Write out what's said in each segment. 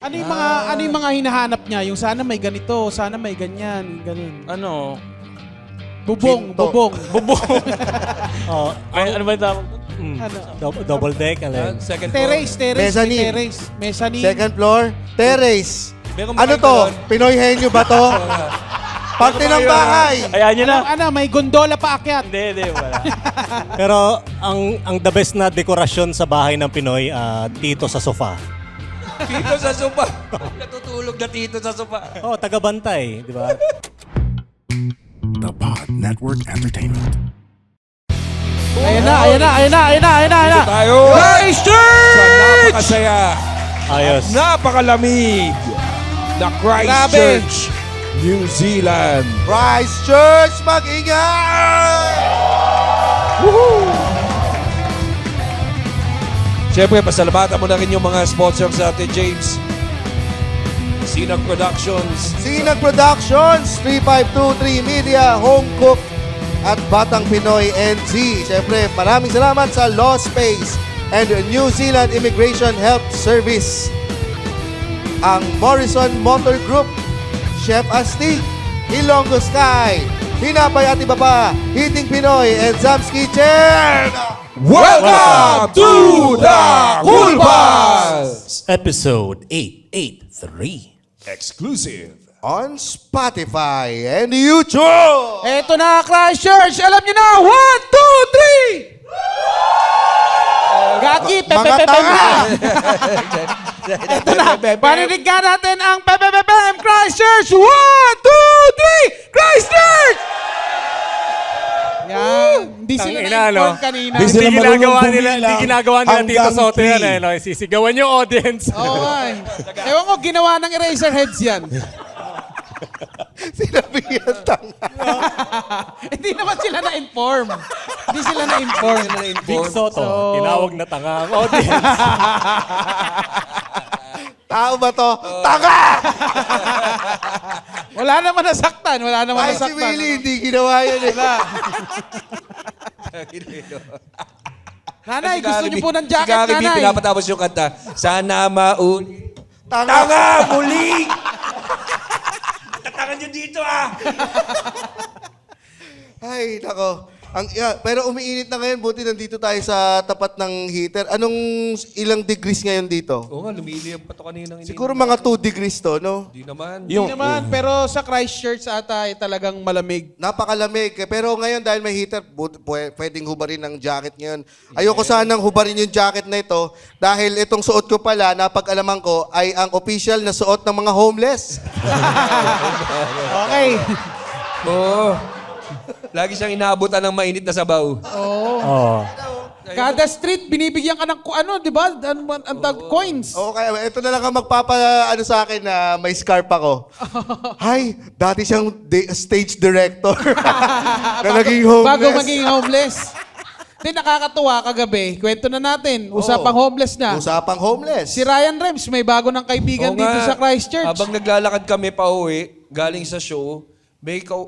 Ano yung mga hinahanap niya? Yung sana may ganito, sana may ganyan, ganun. Ano? Bubong, Pinto. bubong. Bubong. Ano ba yung tawag? Ano? Double deck, alin? Second floor. Terrace, terrace, Mezzanine. may terrace. Mezzanine. Second floor, terrace. Meron ba Ano kayo to? ganun? Pinoy henyo ba to? Parte ng bahay. Ayan nyo na. May gondola pa akyat. Hindi, wala. Pero ang the best na dekorasyon sa bahay ng Pinoy, tito sa sofa. Tito sa sopa. Natutulog na tito sa sopa. Oh, taga-bantay, di ba? The Pod Network Entertainment. Ayan na. Tayo! Christchurch! Sa napakasaya, Ayos. napakalamig na Christchurch, New Zealand. Christchurch, mag-ingay! Siyempre, pasalamatan mo na rin yung mga sponsors sa atin, James. Sinag Productions. Sinag Productions, 3523 Media, Home Cook, at Batang Pinoy NZ. Siyempre, maraming salamat sa Law Space and New Zealand Immigration Help Service. Ang Morrison Motor Group, Chef Asti, Ilonggo Sky, Hinapay at iba pa, Hiting Pinoy, and Sam's Kitchen! Welcome to the Cool Pals! Episode 883. Exclusive. On Spotify and YouTube! Eto na, Christchurch. Alam niyo na. 1, 2, 3! Gagi, Mga tanga! Eto na. Parinig ka natin ang Pepepepem Christchurch. 1, 2, 3! Christchurch! Yan. Hindi sila Tangina, na-inform no? kanina. Hindi sila marunong hindi ginagawa nila hanggang Tito Soto yan, 3. eh. No? Sisigawan yung audience. Oo nga eh. Ewan ko, ginawa ng Eraserheads yan. Sinabi yan, tanga. Hindi naman sila na-inform. Hindi sila na-inform. Big Soto, tinawag na tanga ang audience. Tao ba to? Tanga! Wala naman nasaktan. Wala naman Ay, si nasaktan. Willie, hindi ginawa yun eh. Nanay, gusto niyo po ng jacket, Si Gary B, nanay. pinapatapos yung kanta. Sana maulit. Tanga! Tanga! Muli! Tatangan nyo dito, ah! Ay, nako. Pero umiinit na ngayon, buti nandito tayo sa tapat ng heater. Anong ilang degrees ngayon dito? Oo nga, lumiliyab pa to kaninang Siguro mga 2 degrees to, no? Hindi naman. Hindi naman, pero sa Christchurch ata ay talagang malamig. Napakalamig. Pero ngayon dahil may heater, pwedeng hubarin ng jacket ngayon. Ayoko sanang hubarin yung jacket na ito dahil itong suot ko pala, napag-alaman ko, ay ang official na suot ng mga homeless. Okay. Oo. Lagi siyang inaabutan ng mainit na sabaw. Oh. Kada street, binibigyan ka ng, di ba? Ang coins. Okay, ito na lang ang sa akin na may scarf ako. Hi, dati siyang stage director na naging homeless. Bago maging homeless. Hindi, nakakatuwa kagabi. Kwento na natin. Usapang homeless na. Usapang homeless. Si Ryan Rems, may bago ng kaibigan Oo dito nga. sa Christchurch. Habang naglalakad kami pa uwi, galing sa show,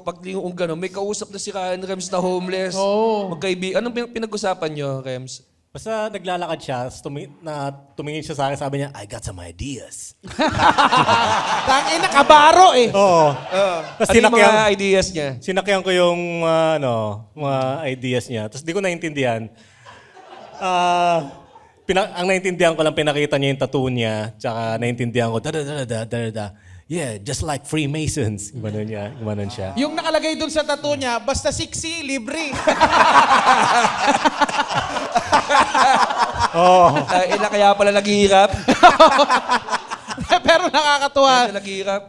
paglingon gano'n, may kausap na si Ryan Rems na homeless. Oo. Anong pinag-usapan nyo, Rems? Basta naglalakad siya, tumingin siya sa akin, sabi niya, I got some ideas. Tangin na, kabaro eh. Oo. Tapos Ano yung mga ideas niya? sinakyan ko yung mga ideas niya. Tapos di ko naintindihan. Ang naintindihan ko lang, pinakita niya yung tattoo niya. Tsaka naintindihan ko, da. Yeah, just like Freemasons. Gumanon siya. Yung nakalagay dun sa tattoo niya, basta siksi, libre. Kaya pala naghihirap? Pero nakakatuwa. Kaya naghihirap?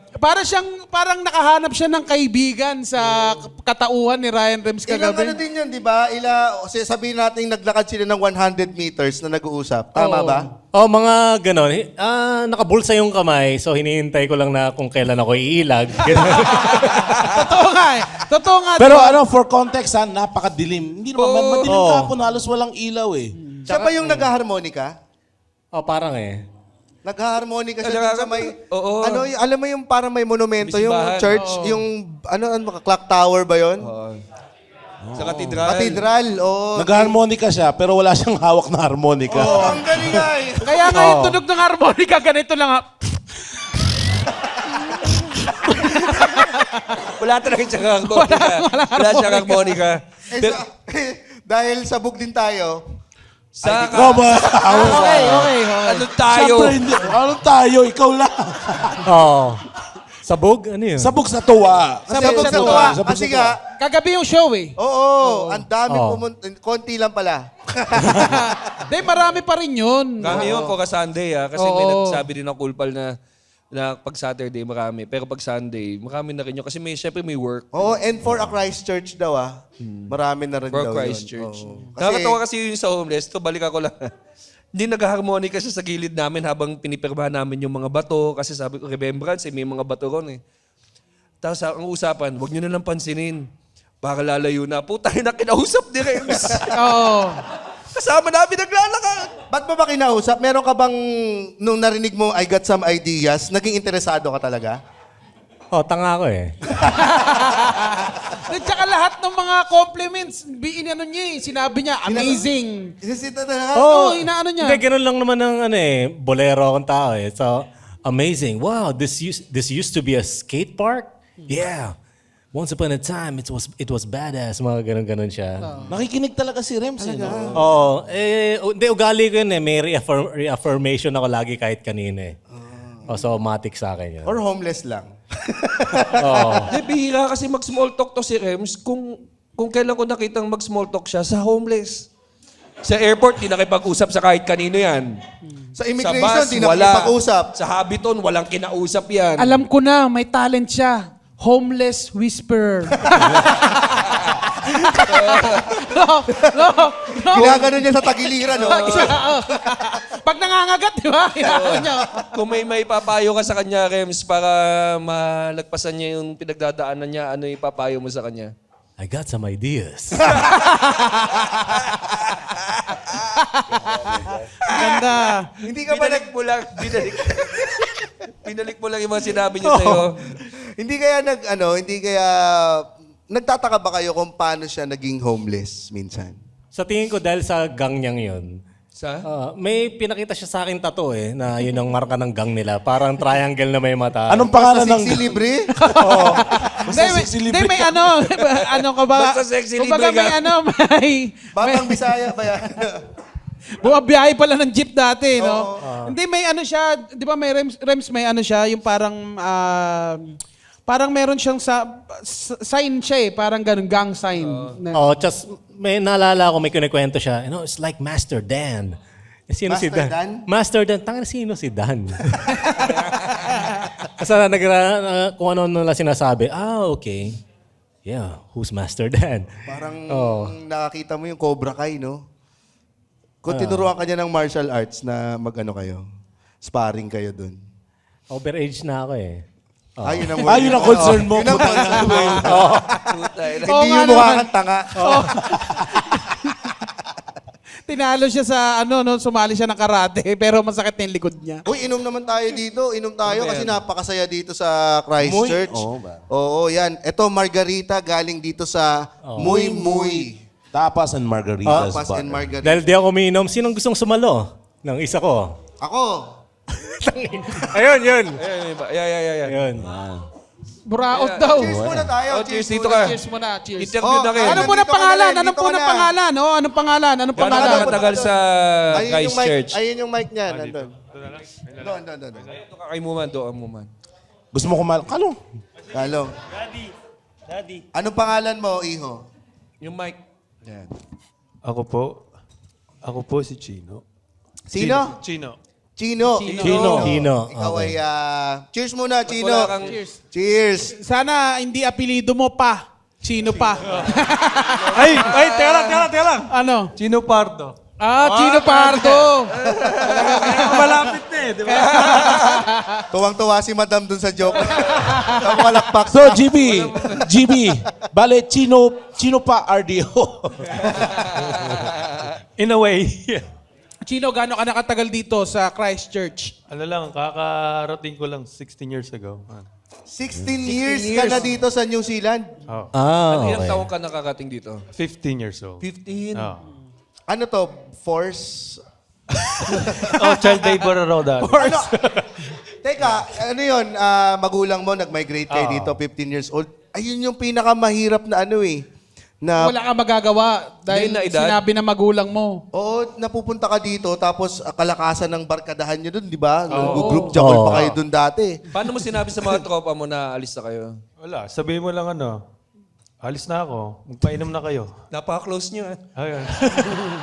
Parang nakahanap siya ng kaibigan sa katauhan ni Ryan Rems Ilang kagabi. din yan, di ba? Sabihin natin naglakad sila ng 100 meters na nag-uusap. Tama Oo. ba? Oh, mga ganon. Nakabulsa yung kamay, so hinihintay ko lang na kung kailan ako iilag. Totoo nga eh. Totoo nga. Pero diba? for context, mapakadilim. Hindi naman, madilim kahapon, halos walang ilaw eh. Siya ba yung nag-harmonica? Oh, parang eh. Nag-harmonica siya Talaga? dun sa may... Oo. Alam mo yung parang may monumento, May yung simbahan. church, yung... clock tower ba yun? Sa katedral. Katedral, oo. Nag-harmonica siya, pero wala siyang hawak na harmonica. Oo, ang galing nga eh. Kaya nga yung tunog ng harmonica, ganito lang ha. Wala talaga siyang harmonica. Wala siyang harmonica. Eh, Pero, dahil sabog din tayo, sa Okay. ano tayo? Siyempre, hindi. Ano tayo? Ikaw lang. Oh. Sabog? Ano yun? Sabog sa tuwa. sabog sa tuwa. Kasi nga, Kagabi yung show eh. oo, ang dami Oo. konti lang pala. Hindi, marami pa rin yun. Kami yun, Coca Sunday Kasi may Oo. nagsabi din ng Kulpal na pag Saturday marami. Pero pag Sunday, marami na rin yun. Kasi syempre may work. Oo, and for a Christchurch daw marami na rin For daw Christchurch. yun. Oo. Nakakatawa kasi yun sa homeless. Ito, balik ako lang. Hindi nag-harmonica siya sa gilid namin habang pinipirmahan namin yung mga bato. Kasi sabi ko, remembrance, may mga bato ron eh. Tapos ang usapan, huwag nyo na lang pansinin. Baka lalayo na. Puta, na kinausap ni Rems. Oo. Kasama namin naglalakad. Ba't mo ba kinausap? Meron ka bang, nung narinig mo, I got some ideas, naging interesado ka talaga? Oh, tanga ako eh. At saka lahat ng mga compliments, inano niya eh. Sinabi niya, amazing. Isisita na Oo, inaano niya. Hindi, ganun lang naman ng bolero akong tao eh. So, amazing. Wow, this used to be a skate park? Yeah. Once upon a time, it was badass. Mga ganun-ganun siya. Nakikinig talaga si Rems. Oo. Hindi, ugali ko yun eh. May reaffirmation ako lagi kahit kanina eh. So, matik sa akin yun. Or homeless lang. Hindi, bihira kasi mag-small talk to si Rems. Kung kailan ko nakitang mag-small talk siya, sa homeless. Sa airport, di nakipag-usap sa kahit kanino yan. Sa Sa immigration, bus, di na makipag-usap. Sa Habiton, walang kinausap yan. Alam ko na, may talent siya. Homeless whisperer. Ginagano niya sa tagiliran, no? Pag nangangagat, di ba? Inaano niya. Kung may papayo ka sa kanya, Rems, para malagpasan niya yung pinagdadaanan niya, ano ipapayo mo sa kanya? I got some ideas. Ganda. Hindi ka ba Binalik mo lang, binalik mo lang yung mga sinabi niya sa'yo. hindi kaya nagtataka ba kayo kung paano siya naging homeless minsan? Sa tingin ko, dahil sa gang niyang yun, Sa? may pinakita siya sa akin tattoo eh, na yun ang marka ng gang nila. Parang triangle na may mata. Anong pangalan ng... Siksi libre? Hindi, may ano. Ano ka ba? Basta sexy Kumbaga libre ka. may ano, may... Batang Bisaya ba yan? Bumabiyahe pala ng jeep dati, no? Hindi, may ano siya, di ba may Rems may ano siya, yung parang, parang meron siyang sign siya eh, parang ganun, gang sign. Just may naalala ko, may kinikwento siya. You know, it's like Master Dan. Sino si Master Dan? Dan? Master Dan. Tanga, sino si Dan? Kasi kung ano nila sinasabi, okay. Yeah, who's Master Dan? Parang nakakita mo yung Cobra Kai, no? Kung tinuruan ka niya ng martial arts na mag-ano kayo, sparring kayo dun. Overage na ako eh. Yun ang concern mo. Yun ang concern mo. Hindi Oo nga yung mukha naman. kang tanga. Tinalo siya sa ano, no, sumali siya ng karate, pero masakit na yung likod niya. Uy, inom naman tayo dito. Inom tayo kasi napakasaya dito sa Christchurch. Oo, yan. Ito, margarita galing dito sa Muy Muy. Tapas and margaritas. Tapas and margarita. Dahil di ako umiinom, sinong gustong sumalo? Ng isa ko. Ako. Ayun, yun. Ayan. Ayun. Buraot daw. Cheers muna tayo. Cheers dito ka. Cheers muna, cheers. Interview na rin. Ano Nandito muna ka na pangalan? rin, Anong dito ka punang na. pangalan? Anong pangalan? Anong Gano'n pangalan? ka katagal sa Christchurch? Ayun yung mic niya. Nandun. Doon. Ito ka kay Muman, doon Muman. Gusto mo kumain? Kalong. Kalong. Daddy. Anong pangalan mo, Iho? Yung mic. Yan. Ako po si Chino. Sino? Chino. Chino. Chino. Ikaw Okay. ay, cheers muna, Chino. Wala kang... Cheers. Sana hindi apelido mo pa. Chino pa. Ay, teka lang. Ano? Chino Pardo. Chino Pardo. Malapit na eh, di ba? Tuwang-tuwa si Madam dun sa joke. Ang palakpak. So, GB, bale, Chino pa RDO. In a way. Chino, gaano ka nakatagal dito sa Christchurch? Ano lang, kakarating ko lang 16 years ago. 16 years ka na dito sa New Zealand. Oh, Ilang Okay. taon ka nakakating dito? 15 years old. 15. Oh. Ano to? Force? Child labor raw dati. Teka, ano yun, magulang mo, nag-migrate kayo dito, 15 years old. Ayun yung pinakamahirap na ano eh. Na, Wala ka magagawa dahil Hindi na edad. sinabi ng magulang mo. Oo, napupunta ka dito, tapos kalakasan ng barkadahan nyo dun, di ba? Group jabol pa kayo dun dati. Paano mo sinabi sa mga tropa mo na alis na kayo? Wala, sabihin mo lang alis na ako, magpainom na kayo. Napaka-close nyo eh. Ayun.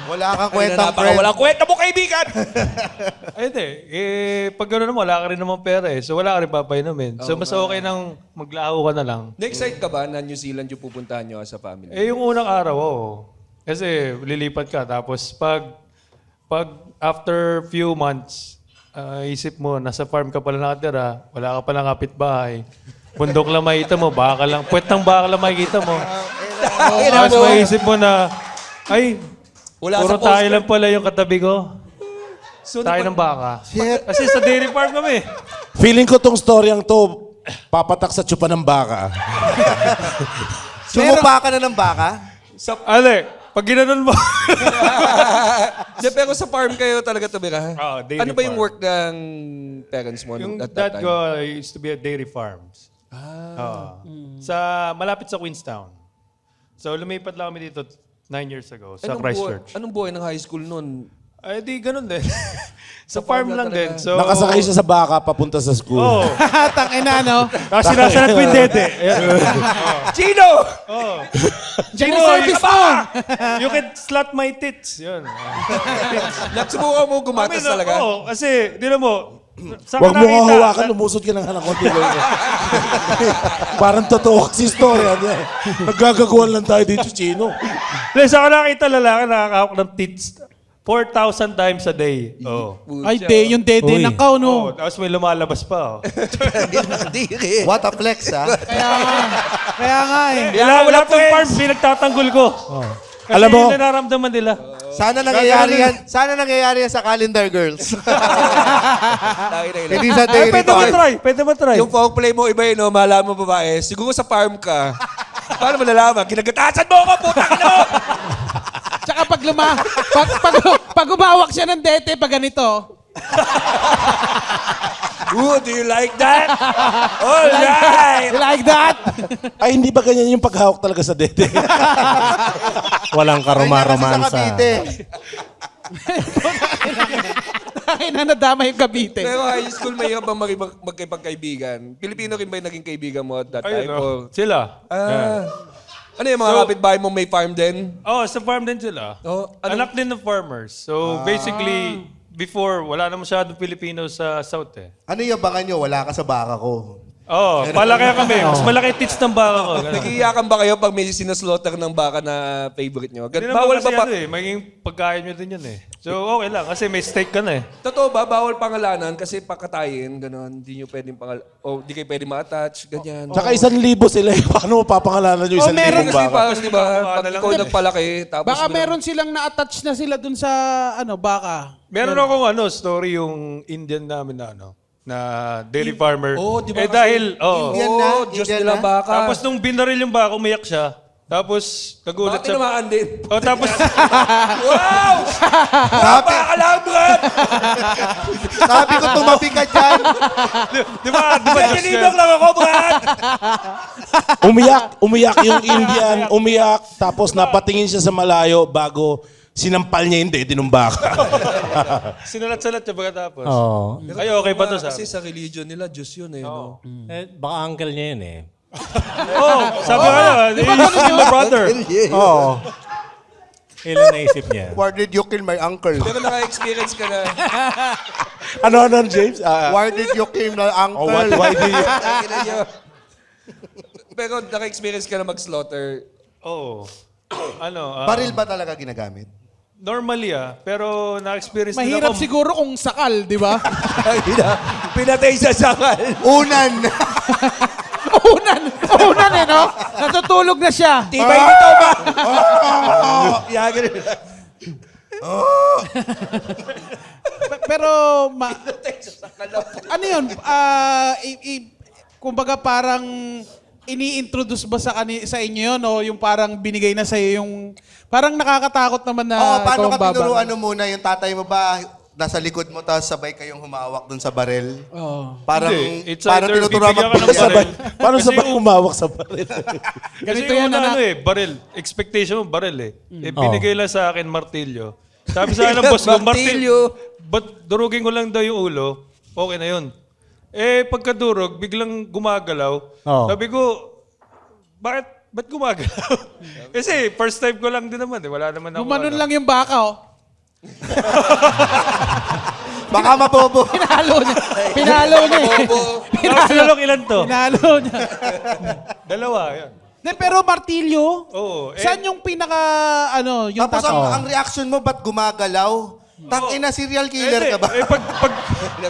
Wala kang kwentang friend. Walang kwenta mo, kaibigan! Ay, hindi. Pag gano'n naman, wala ka rin naman pera eh. So, wala ka rin papainumin. So, mas okay nang maglaho ka na lang. Na-excite ka ba na New Zealand yung pupuntahan nyo sa family? Yung unang araw, oo. Kasi lilipat ka. Tapos, pag after few months, isip mo, nasa farm ka pala nakatira, wala ka palang kapitbahay. Bundok lang makikita mo, baka lang, puwet ng baka lang makikita mo. Tapos maisip mo na, ay, Wala puro sa tayo poster. lang pala yung katabi ko. So, Tayo ng baka. Shit. Kasi sa dairy farm kami. Feeling ko tong storyang to, papatak sa tsupa ng baka. Sumupa ka na ng baka? Ale, pag ginanon mo. Di, pero sa farm kayo talaga tumira? Dairy Ano ba yung farm. work ng parents mo Yung at that dad time? ko used to be at dairy farms. Malapit sa Queenstown. So lumipat lang kami dito 9 years ago sa Christchurch. Anong buhay ng high school nun? Ay, di ganun din. sa farm lang din. So, Nakasakay siya sa baka papunta sa school. Oo. Tangina, no? Tapos sinasanat ko yung dede. Chino! Diyan yung service mo. You can slut my tits. Yun. Nagsubukan mo gumatas talaga? Oo, kasi, di na mo, saan Huwag ka mo nga nakita? hawakan, lumusod ka ng hanang konti. Parang totoo kasi storya niya. Naggagaguhan lang tayo dito, Chino. Saan ka nakita lalaki nakakahawak ng tits 4,000 times a day. Oo. Ay, yung dede Uy. ng kao, Oh, no? tapos may lumalabas pa. Oh. What a flex, ha? Kaya nga eh. Lahat ng farms, pinagtatanggol ko. Kasi Alam mo- yun nararamdaman nila. Sana nangyayari yan sa Calendar Girls. Hindi sa Ay, Dairy pwede mo Farm. try. Pwede mo try. Yung folk play mo, iba yun, no? Malaman mo babae. Siguro sa farm ka. Paano mo nalaman? Kinagatasan mo ako, putang ina mo! Tsaka pag umawak siya ng dete, pag ganito, Ooh, do you like that? All right! you like that? Ay, hindi ba ganyan yung paghawak talaga sa dede? Walang Ay, kasi sa karoma-romansa. Cavite. Ay, nadama yung Cavite. Pero high school, mahirap bang magkipagkaibigan? Pilipino rin ba yung naging kaibigan mo at that time? Ayun, Or, sila. ano yung mga kapitbahay mo may farm din? Oh, sa farm din sila. Oh, Anak din ng farmers. So basically, before, wala na masyadong Pilipino sa South eh. Ano yung abangan nyo? Wala ka sa baka ko. Oo, palaki kami. Mas malaki tits ng baka ko. Ganun. Nagiiyakan ba kayo pag may sinaslaughter ng baka na favorite nyo? Hindi naman Bawal kasi ba pa? ano eh, maging pagkain nyo din yun eh. So okay lang, kasi may steak ka na eh. Totoo ba? Bawal pangalanan kasi pakatayin, gano'n. Hindi nyo pwedeng o di kayo pwedeng ma-attach, ganyan. Tsaka 1,000 sila. Paano mo papangalanan yung 1,000 meron Kasi baka? parang, di ba, pag ikaw nagpalaki, tapos... Baka meron silang na-attach na sila dun sa, baka. Meron akong story yung Indian namin na dairy farmer. Oh, di ba kasi- dahil, Indian na? Oo, Diyos Indian nila na? baka. Tapos nung binaril yung baka, umiyak siya. Tapos, nagulat Bakit siya. tinamaan din? Oh, tapos, Wow! Baka lang, Brad! Sabi ko, tumabi ka dyan. di ba, Diyos Tinibok lang ako, Brad! Umiyak yung Indian, tapos napatingin siya sa malayo bago sinampal niya yung dede ng baka. Sinulat-salat siya pagkatapos. Oo. Ay, okay pa to Kasi sabi. sa religion nila, Diyos yun eh. No? Baka uncle niya yun eh. Sabi ko he's my brother. Oo. Ilan naisip niya? Why did you kill my uncle? Pero naka-experience ka na. Ano, James? Why did you kill my uncle? Why did you... Ina nyo. Pero naka-experience ka na mag-slaughter. Oo. Baril ba talaga ginagamit? Normally pero na-experience din Mahirap ako. siguro kung sakal, di ba? Pinatay sa sakal. Unan! Unan eh, no? Natutulog na siya. Tibay nito ba? Yagan Pero, ano yun? Kumbaga parang ini-introduce ba sa inyo yun o yung parang binigay na sa'yo yung... Parang nakakatakot naman na Oo, paano ikaw ang ka tinuruan babang. muna yung tatay mo ba? nasa likod mo, tapos sabay kayong humawak dun sa barel. Oo. Parang, Hindi, it's parang either tinuturuan bibigyan ka ng magpilya. barel. Paano Kasi sabay yung- umawak sa baril? Kasi Ganito yung yan, anak. baril. Expectation mo, baril eh. Eh, binigay lang sa akin martilyo. Sabi sa akin ng boss ko, Martilyo. Ba't durugin ko lang daw yung ulo? Okay na yun. Eh, pagkadurog, biglang gumagalaw. Oo. Sabi ko, ba't gumagalaw? Kasi first time ko lang din naman eh. Wala naman ako. Gumanon lang yung baka, oh. Baka mabobo. Pinalo niya. Pinalo niya eh. Tapos sinalok ilan to? Pinalo niya. Dalawa, yan. De, pero martilyo, Oo. saan yung pinaka, ano, yung Tapos tatak? ang reaction mo, ba't gumagalaw? Tangina, serial killer ka ba? pag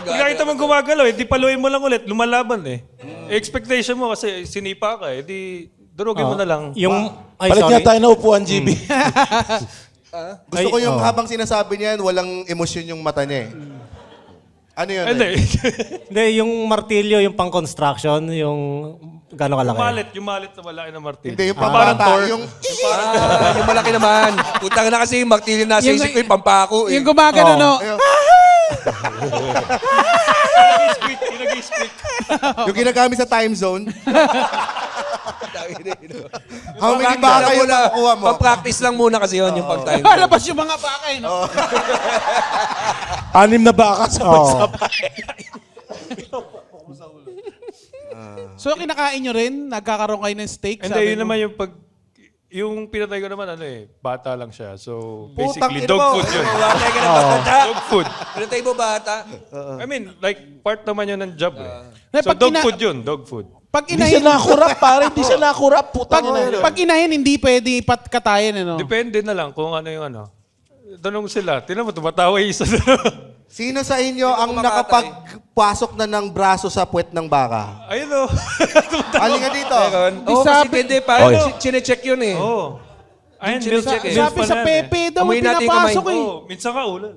nakita mo gumagalaw, di paluin mo lang ulit, lumalaban eh. Expectation mo kasi sinipa ka eh, di durugin mo na lang. Yung, ay Palit sorry. nga tayo na upuan, GB. Gusto ko yung habang sinasabi niya yan, walang emosyon yung mata niya eh. Ano yun? Hindi. Hindi, yung martilyo, yung pang-construction, yung gano'ng kalaki. yung malit na malaki na martilyo. Hindi, yung Parang pambata. Thor. Yung, Yung malaki naman. Putang na kasi yung martilyo nasa Yung- isip ko yung pampako eh. Yung gumagano, no? Ayun. Pinag-split. yung ginagamit sa time zone. How many baka yung nakukuha mo? Pang-practice lang muna kasi yun, yung pag-time. Lalabas yung mga baka, eh, no? 6 na baka sabay-sabay. So, kinakain nyo rin? Nagkakaroon kayo ng steak? Hindi, sabi yun mo? naman yung pinatay ko naman ano eh, bata lang siya. So Putang basically ina dog mo. food yun. Batay ka na bata. Dog food. Pinatay mo bata. I mean, like part naman yun ng job eh. Na, So pag dog ina- food yun, dog food. Pag Hindi siya inahin, nakurap, pare. Hindi siya nakurap. Putang ina. pag inahin, hindi pwede katayin, ano? Depende na lang kung ano yung ano. Tanong sila, tinan mo, tumatawa yung isa. Sino sa inyo ang makatay. nakapagpasok na ng braso sa puwet ng baka? Ayun o. Halika dito. Meron. Di Oo, kasi sabi- hindi. Parang Oy. chinecheck yun eh. Oo. Ayun, Chinecheck eh. Sabi sa Pepe daw, Amoy natin yung pinapasok kamay. eh. Oo, minsan ka ulo.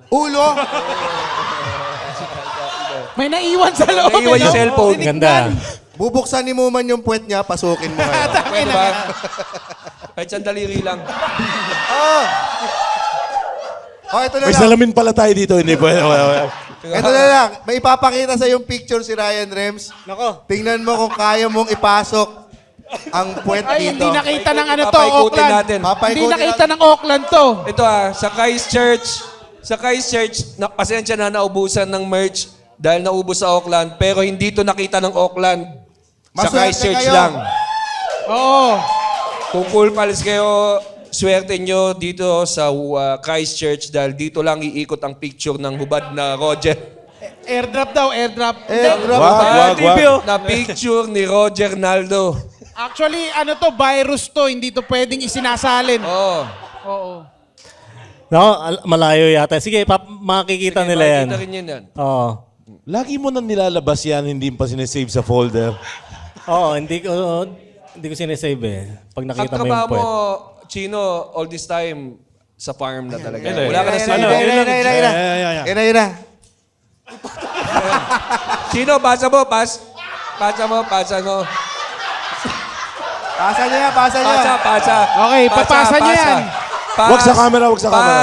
Ulo. May naiwan sa loob. Naiwan yung no? cellphone. Ganda. Bubuksan ni Muman yung puwet niya, pasukin mo kayo. Pwede ba? Kahit sandaliri lang. Oh, ito na May lang. salamin pala tayo dito. Hindi po. Ito na lang. May ipapakita sa yung picture si Ryan Rems. Nako. Tingnan mo kung kaya mong ipasok ang puwet Ay, dito. hindi nakita ng ano to, Papaikutin Auckland. natin. Hindi nakita ng Auckland to. Ito sa Christchurch, pasensya na naubusan ng merch dahil naubos sa Auckland, pero hindi to nakita ng Auckland. Sa Maswerte Christchurch kayo. lang. Oo. Kung cool pals kayo, swerte nyo dito sa Christchurch dahil dito lang iikot ang picture ng hubad na Roger. Airdrop daw, airdrop. Airdrop. Wag. Na picture ni Roger Naldo. Actually, ano to, virus to. Hindi to pwedeng isinasalin. Oh. Oo. No, malayo yata. Sige, makikita nila yan. Makikita rin yan. Oo. Lagi mo nang nilalabas yan, hindi pa sinesave sa folder. Oo, hindi ko sinesave eh. Pag Ang nakita mo yung trabaho mo, puwet. Chino, all this time, sa farm na talaga. Hindi. Wala ka na sa Ira. Chino, pasa mo. Pasa mo. Pasa niya, pasa niya. Pasa. Okay, papasa niyo yan. Wag sa camera, wag sa camera.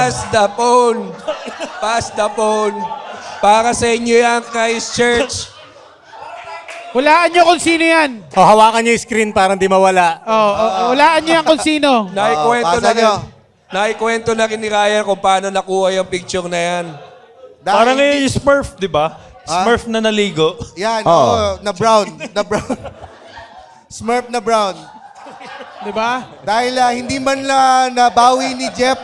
Pass the phone. Para sa inyo yan, Christchurch. Hulaan nyo kung sino yan. Oh, hawakan niyo yung screen para hindi mawala. Hulaan nyo yan kung sino. Naikwento na rin ni Ryan kung paano nakuha yung picture na yan. Parang yung Smurf, di ba? Smurf na naligo. Yan, na brown. Smurf na brown. Di ba? Dahil hindi man lang nabawi ni Jeff.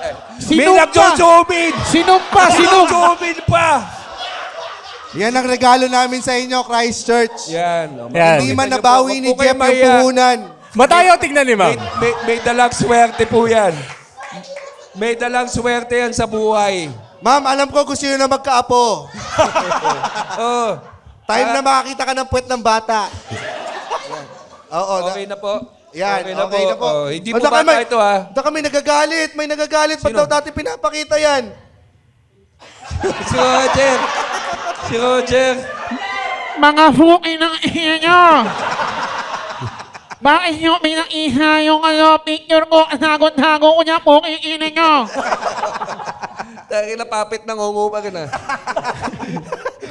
May Sinumpa. nagjo-jomin! Sinumpa. Nagjo-jomin pa! Yan ang regalo namin sa inyo, Christchurch. Yan. Yan. Hindi man nabawi ni Huwag po Jeff kayo yung mahiya. puhunan. Matayo, tignan ni ma'am. May dalang swerte po yan. May dalang swerte yan sa buhay. Ma'am, alam ko kung sino na magkaapo. Oh. Time na makakita ka ng puwet ng bata. Oo. Okay na po. Yan, Okay na okay na po. Oh, hindi po O, bata ito ha. Baka may nagagalit. May nagagalit. Ba't daw dati pinapakita yan? Si Roger. Mga fuki ng iha nyo. Bakit nyo pinaiha yung picture ko? Tago-tago ko niya po, iinin nyo. Dahil napapit ng ungo pa rin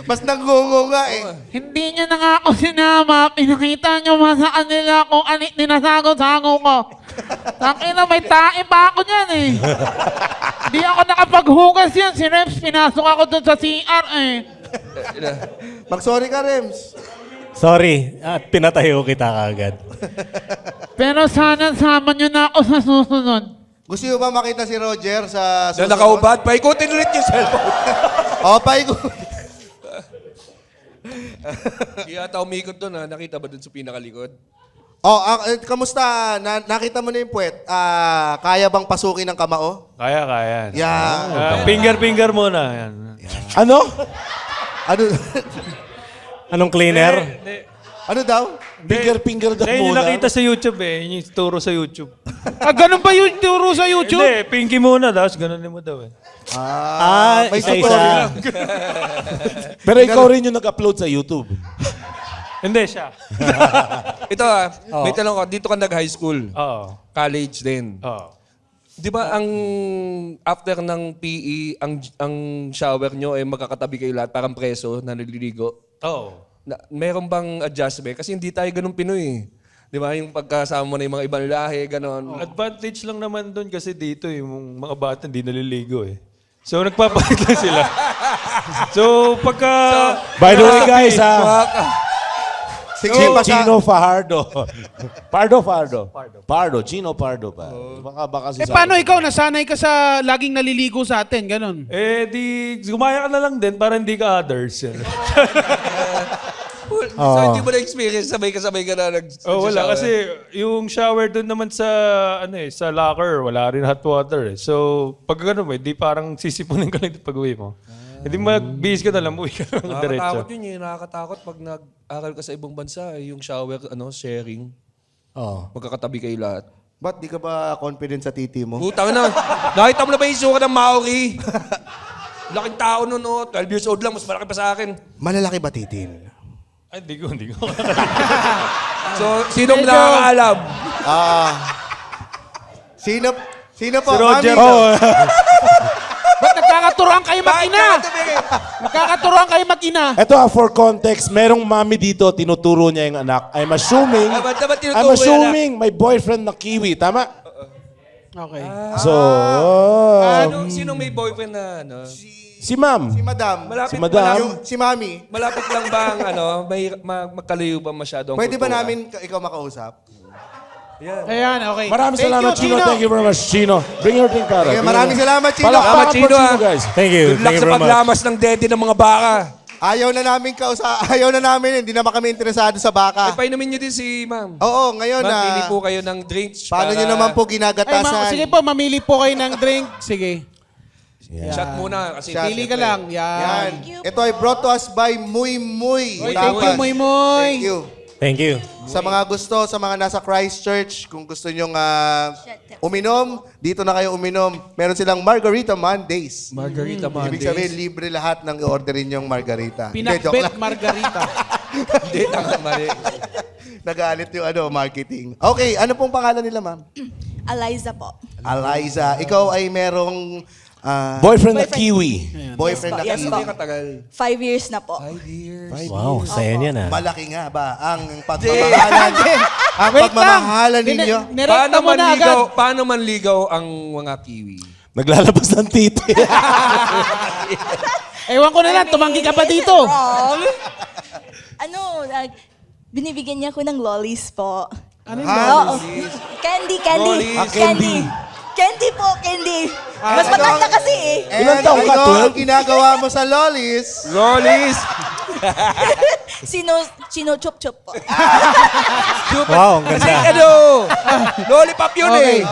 Mas nangungo nga eh. Hindi niya na nga ako sinama. Pinakita niyo ba sa kanila kung ninasago-sago ko. Tangina, may tae pa ako niyan eh. Hindi ako nakapaghugas yan. Si Rems, pinasok ako doon sa CR eh. Mag-sorry ka, Rems. Sorry, at pinatayo kita kagad. Pero sana sama niyo na ako sa susunod. Gusto nyo ba makita si Roger sa Na nakaubad, paikutin ulit yung cellphone. O, paikot. Kaya ata umikot doon nakita ba doon sa pinakalikod? Oh, kamusta? Nakita mo na yung puwet? Kaya bang pasukin ng kamao? Kaya. Yeah. Finger muna. Yan. Ano? Ano? Anong cleaner? Ano daw? Finger daw Yan yung muna. nakita sa YouTube eh. Yun yung turo sa YouTube. Ganun ba yung turo sa YouTube? Hindi, pinky muna. Tapos ganun mo daw eh. May isa-isa. tutorial. Pero ikaw rin yung nag-upload sa YouTube. Hindi siya. Ito may tanong ko, dito ka nag-high school, Oo. college din. Oo. Di ba ang after ng PE, ang shower nyo ay magkakatabi kayo lahat, parang preso na naliligo? Oo. Meron bang adjustment? Kasi hindi tayo ganun Pinoy eh. Di ba? Yung pagkasama mo na yung mga ibang lahi, ganon. Advantage lang naman doon kasi dito yung mga bata hindi naliligo eh. So nagpapalit lang sila. So pagka... By the way, guys, Sige, Gino Fajardo. Pardo. Gino Pardo pa. Baka si Paano ikaw? Nasanay ka sa laging naliligo sa atin, ganun. Eh di gumaya ka na lang din para hindi ka others. So hindi mo na-experience, sabay ka na Oh, wala kasi yung shower doon naman sa sa locker, wala rin hot water eh. So pag gano'n mo, di parang sisipunin ka lang pag-uwi mo. Hindi magbihis ka na lang, uwi ka lang diretso. Nakakatakot yun eh. Nakakatakot pag nag-aral ka sa ibang bansa, yung shower, sharing. Oh. Magkakatabi kayo lahat. Ba't di ka ba confident sa titi mo? Putang na. Nakita mo na ba yung suka ng Maori? Laking tao nun, 12 years old lang, mas malaki pa sa akin. Malalaki ba titin? Ay, hindi ko. So, sinong nakakaalam? Sino po? Si Roger. Mami? Ba't nagkakaturoan kayo mag-ina? Nagkakaturoan kayo mag-ina. Ito for context, merong mami dito, tinuturo niya yung anak. I'm assuming, Ba't tinuturo may boyfriend na Kiwi. Tama? Okay. So, Sinong may boyfriend na, si ma'am. Si Madam. Malapit, Si Madam. Si Mami. malapit lang ba ang may magkalayo ba masyado ang Pwede ba kultura? namin ikaw makausap? Ayan, okay. Maraming Thank salamat, you, Chino. Thank you very much, Chino. Bring your drink, para. Okay, maraming salamat, Chino. Palakpakan Salamat, po, Chino, Chino, guys. Thank you. Good luck Thank you sa very much. paglamas ng dede ng mga baka. Ayaw na namin, hindi naman kami interesado sa baka. Painumin nyo din si ma'am. Oo, ngayon Ma'am, pili na. po kayo ng drinks. Paano nyo naman po ginagatasan? Sige po, mamili po kayo ng drink. Sige. Shot muna. Kasi Shot. Pili ka lang. Yan. Yan. Ito ay brought to us by Muy Muy. Oy, thank you, Muy Muy. Thank you. Thank you. Sa mga gusto, sa mga nasa Christchurch, kung gusto nyong uminom, dito na kayo uminom. Meron silang Margarita Mondays. Margarita Ibig sabihin, libre lahat ng i-orderin yung margarita. Hindi, joke Pinakbet lang. margarita. Hindi, tama, mali. Nagalit yung marketing. Okay, ano pong pangalan nila, ma'am? Eliza po. Eliza. Ikaw ay merong Boyfriend na Kiwi. boyfriend na Yes Kiwi. po. Hindi katagal. 5 years na po. 5 years. Wow, saya niyan ah. Malaki nga ba ang pagmamahalan? ang Wait pagmamahalan lang. ninyo? Nirekta mo na agad. Paano man ligaw ang mga kiwi? Naglalabas ng titi. Ewan ko na lang, tumanggi ka pa dito. Wrong. Binibigyan niya ako ng lollies po. Ano Oo. Candy. Lollies. Candy. Candy po, candy. Mas matanda kasi eh. Ilang taong ka, ano 12? ang ginagawa mo sa Lollies? Lollies! Chino-chup-chup po. Wow, ang Kasi ganda. lollipop yun Okay.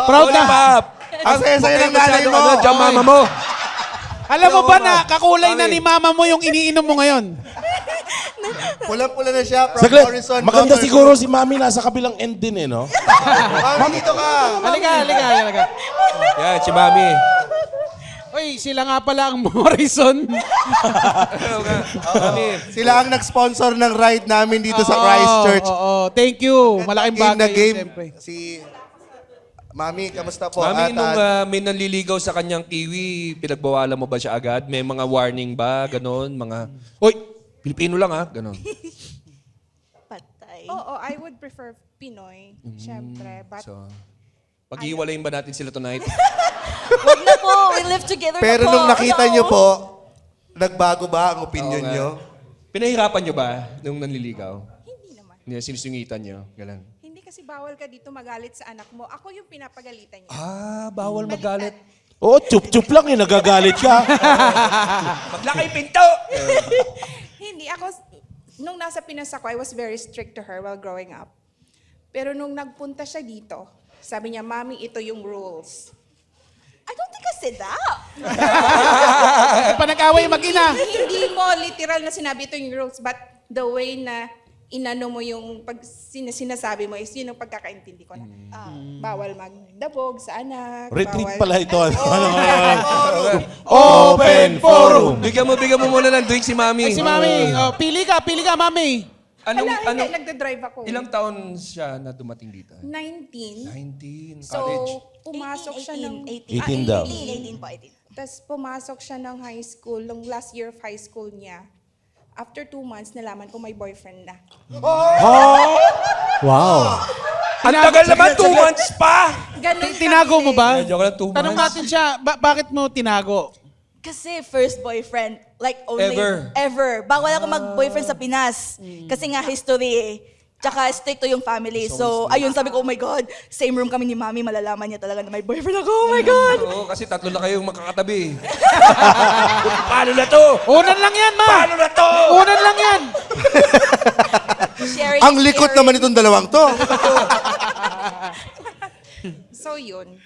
Proud na. Lollipop! Ang saya-saya ng nanay mo. Diyan mama mo. Alam mo ba na kakulay na ni mama mo yung iniinom mo ngayon? Pulang-pula na siya from Saglit, Horizon. maganda Motor siguro si Mami nasa kabilang end din eh, no? Mami, dito ka. Halika. Yan, si mami. Uy, sila nga pala ang Morrison. Mami. Sila ang nag-sponsor ng ride namin dito sa Christchurch. Oo, thank you. Malaking In the bagay. game, Siyempre. si Mami, kamusta po? Mami, At, nung may nanliligaw sa kanyang kiwi, pinagbawalan mo ba siya agad? May mga warning ba? Ganon? Mga, Oy, Pilipino lang ha? Ganon. Patay. Oo, I would prefer Pinoy, syempre. But So, pag-iwalayin ba natin sila tonight? Huwag na po. We live together pero na po. nung nakita No. nyo po, nagbago ba ang opinion Oo nga. nyo? Pinahirapan nyo ba nung nanliligaw? hindi naman. Hindi, sinusungitan nyo. Ganon. Hindi kasi bawal ka dito magalit sa anak mo. Ako yung pinapagalitan niya. Bawal magalit. Oo, chup-chup lang eh, nagagalit ka. Maglakay pinto! Hindi, ako, nung nasa Pinas ako, I was very strict to her while growing up. Pero nung nagpunta siya dito, sabi niya, Mami, ito yung rules. I don't think I said that. Panag-away yung mag-ina. Hindi mo literal na sinabi ito yung rules, but the way na inano mo yung pag sinasabi mo is yun yung pagkakaintindi ko na. Bawal magdabog sa anak. Retreat bawal- pala ito. Open Forum! Bigyan mo muna ng drink si Mami. Si Mami, oh, pili ka, Mami. Hindi, nagda-drive ako. Ilang taon siya na dumating dito? 19. 19, So, college. pumasok siya ng... 18 daw. 18 po, 18. Tapos pumasok siya ng high school, nung last year of high school niya. After 2 months, nalaman ko may boyfriend na. Wow. Ang tagal naman, 2 months pa! Ganun Tinago mo ba? Joke lang, 2 months. Tanong natin siya, bakit mo tinago? Kasi first boyfriend, like only... Ever. Bawal ako mag-boyfriend sa Pinas. Kasi nga history eh. Tsaka strict to yung family. So, ayun, sabi ko, oh my God, same room kami ni Mami, malalaman niya talaga na may boyfriend ako. Oh my God! Oo, kasi 3 na kayong magkakatabi. Paano na to? Unan lang yan, ma! Paano na to? Unan lang yan! Sharing Ang likot experience. naman itong dalawang to. So, yun.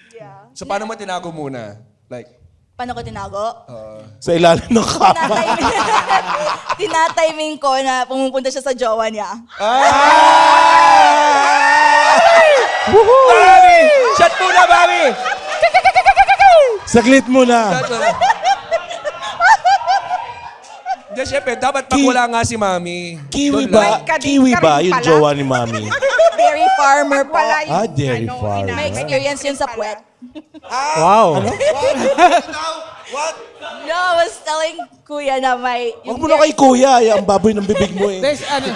So, paano mo tinago muna? Like, Paano ko tinago? Sa ilalim ng kama. Tinatiming ko na pumupunta siya sa jowa niya. Mami! Shot muna, Mami! Saglit mo na. Shot muna. Hindi, syempre, dapat pag wala nga si Mami. Kiwi doon ba? lang. Ka din- Kiwi ka ba rin yung pala. jowa ni Mami? Dairy farmer po. Wala yung, dairy farm. May experience yun sa puwet. Wow. No, I was telling Kuya na may... Huwag mo na kay kuya, ang baboy ng bibig mo eh. Des, ano,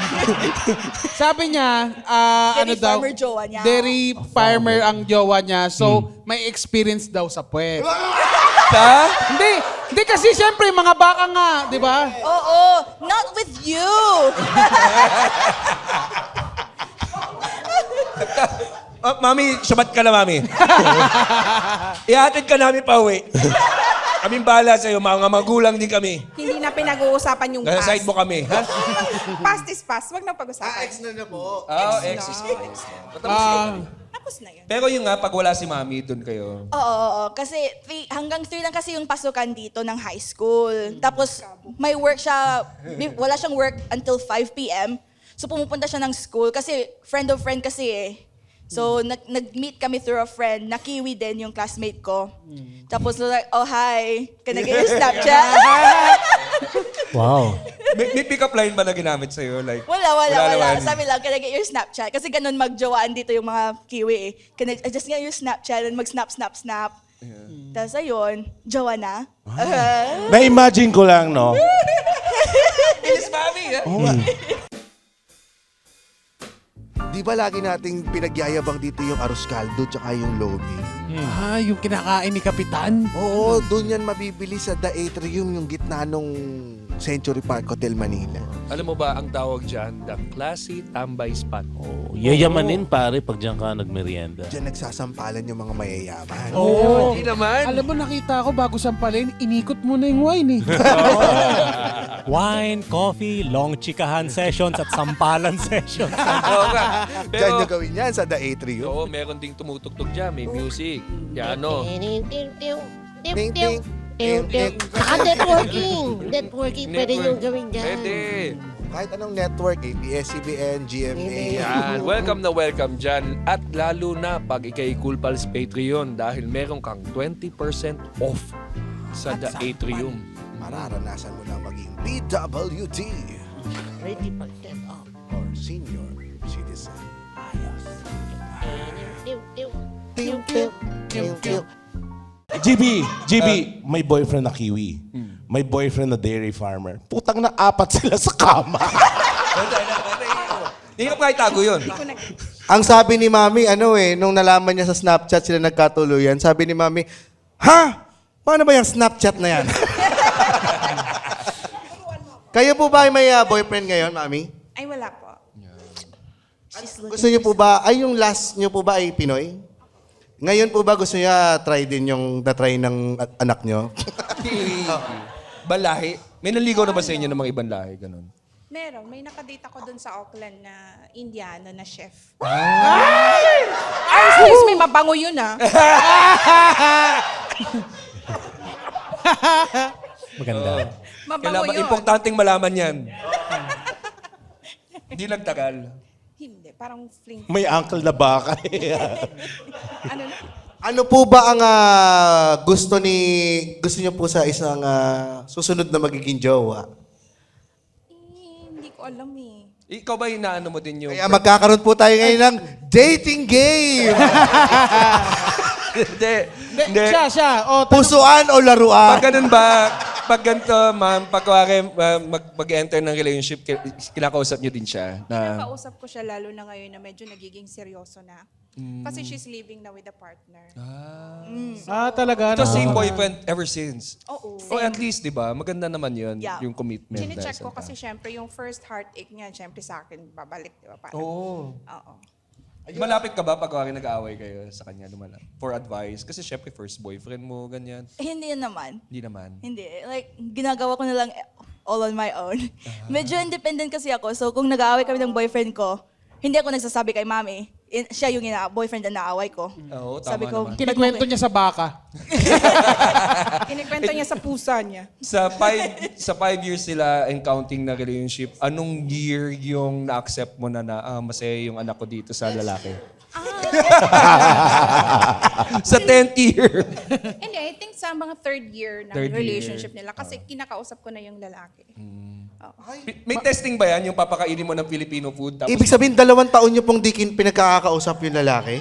sabi niya, ano Dairy daw, farmer jowa niya. dairy farmer ang jowa niya, so may experience daw sa puwet. Ha? Hindi kasi siyempre mga baka nga, di ba? Oo, not with you. Mami, sumat ka na, Mami. Ihatid ka namin pa uwi. Kaming bahala sa'yo, mga magulang din kami. hindi na pinag-uusapan yung Nasa past. side mo kami, ha? Past is past. Wag na pag-usapan. Ex na po. Ex is ex. Tapos na yun. Pero yung nga, pag wala si Mami, doon kayo. Oo. Kasi hanggang 3 lang kasi yung pasukan dito ng high school. Tapos may work siya, wala siyang work until 5 p.m. So pumupunta siya ng school kasi friend of friend kasi eh. So nag-meet kami through a friend, na Kiwi din yung classmate ko. Tapos like, oh hi, can I get your Snapchat? Wow. May pick-up line ba na ginamit sa'yo? Like, Wala. naman. Sabi lang, can I get your Snapchat? Kasi ganun magjawaan dito yung mga Kiwi eh. Can I just get your Snapchat and mag-snap. Tapos ayun, jowa na. Na-imagine ko lang, no? Bilis, Mami, ha? Di ba lagi nating pinagyayabang dito yung arroz caldo tsaka yung lomi? Yung kinakain ni Kapitan. Oo, doon yan mabibili sa The Atrium, yung gitna nung Century Park Hotel Manila. Alam mo ba, ang tawag dyan, the classy tambay spot. Oh, yayamanin pare pag diyan ka nagmerienda. Diyan nagsasampalan yung mga mayayaman. Oo. Hindi naman. Alam mo, nakita ko bago sampalin, inikot mo na yung wine eh. Wine, coffee, long chikahan sessions at sampalan sessions. Oo nga. Diyan Pero, nyo gawin yan sa The Atrium. oo, meron ding tumutugtog dyan. May music. Piano. Ting, ting. Saka networking pwede nyo gawin dyan. Pwede. Kahit anong network, ABS-CBN, GMA. Yan. Welcome na welcome dyan. At lalo na pag ikay Cool Pals Patreon dahil meron kang 20% off sa The Atrium. Mararanasan mo na maging PWD 20% off. or senior citizen. Tiw, tiw. GB, may boyfriend na kiwi. May boyfriend na dairy farmer. Putang na 4 sila sa kama. Hindi ka pa itago yun. Ang sabi ni Mami, nung nalaman niya sa Snapchat sila nagkatuluyan, sabi ni Mami, ha? Paano ba yung Snapchat na yan? Kayo po ba ay may boyfriend ngayon, Mami? Ay, wala po. Gusto niyo po ba, yung last niyo po ba ay Pinoy? Ngayon po ba gusto niya try din yung na-try ng anak niyo? Balahi. May naligaw na ba sa inyo ng mga ibang lahi? Ganun. Meron. May nakadate ako dun sa Auckland na Indiano na chef. Ay, Excuse me, mabango yun ah. Maganda. Mabango yun. Importanteng malaman yan. Hindi nagtagal. Hindi, parang fling. May uncle na baka. Ano na? Ano po ba ang gusto niyo po sa isang susunod na magiging jowa? Hindi ko alam eh. Ikaw ba inaano mo din yung... Kaya magkakaroon po tayo ngayon ng dating game. Hindi. siya. O, Pusuan o laruan? Pag ganun ba, pag ganito, ma'am, pag mag-enter ng relationship, kinakausap niyo din siya. Na, Nakausap ko siya lalo na ngayon na medyo nagiging seryoso na. Kasi she's living na with a partner. talaga. ito same boyfriend ever since. Oo. O at least, di ba, maganda naman yun, Yeah. yung commitment. Chine-check dahil ko sa- kasi syempre yung first heartache niya, syempre sa akin, babalik, di ba? Parang, Oo. Oo. Malapit ka ba pag nag-aaway kayo sa kanya for advice? Kasi syempre first boyfriend mo, ganyan. Hindi naman. Hindi naman. Hindi. Like, ginagawa ko na lang all on my own. Medyo independent kasi ako. So, kung nag-aaway kami ng boyfriend ko, hindi ako nagsasabi kay mami. Siya yung boyfriend na naaway ko. Oo, tama Sabi ko, naman. Kinikwento niya sa baka. Kinikwento niya sa pusa niya. Sa 5 years sila and counting na relationship, anong year yung na-accept mo na masaya yung anak ko dito sa lalaki? Sa 10th year. Hindi, I think sa mga third year ng Third year. relationship nila. Kasi kinakausap ko na yung lalaki. May testing ba yan yung papakainin mo ng Filipino food? Tapos Ibig sabihin, 2 taon niyo pong pinagkakausap yung lalaki?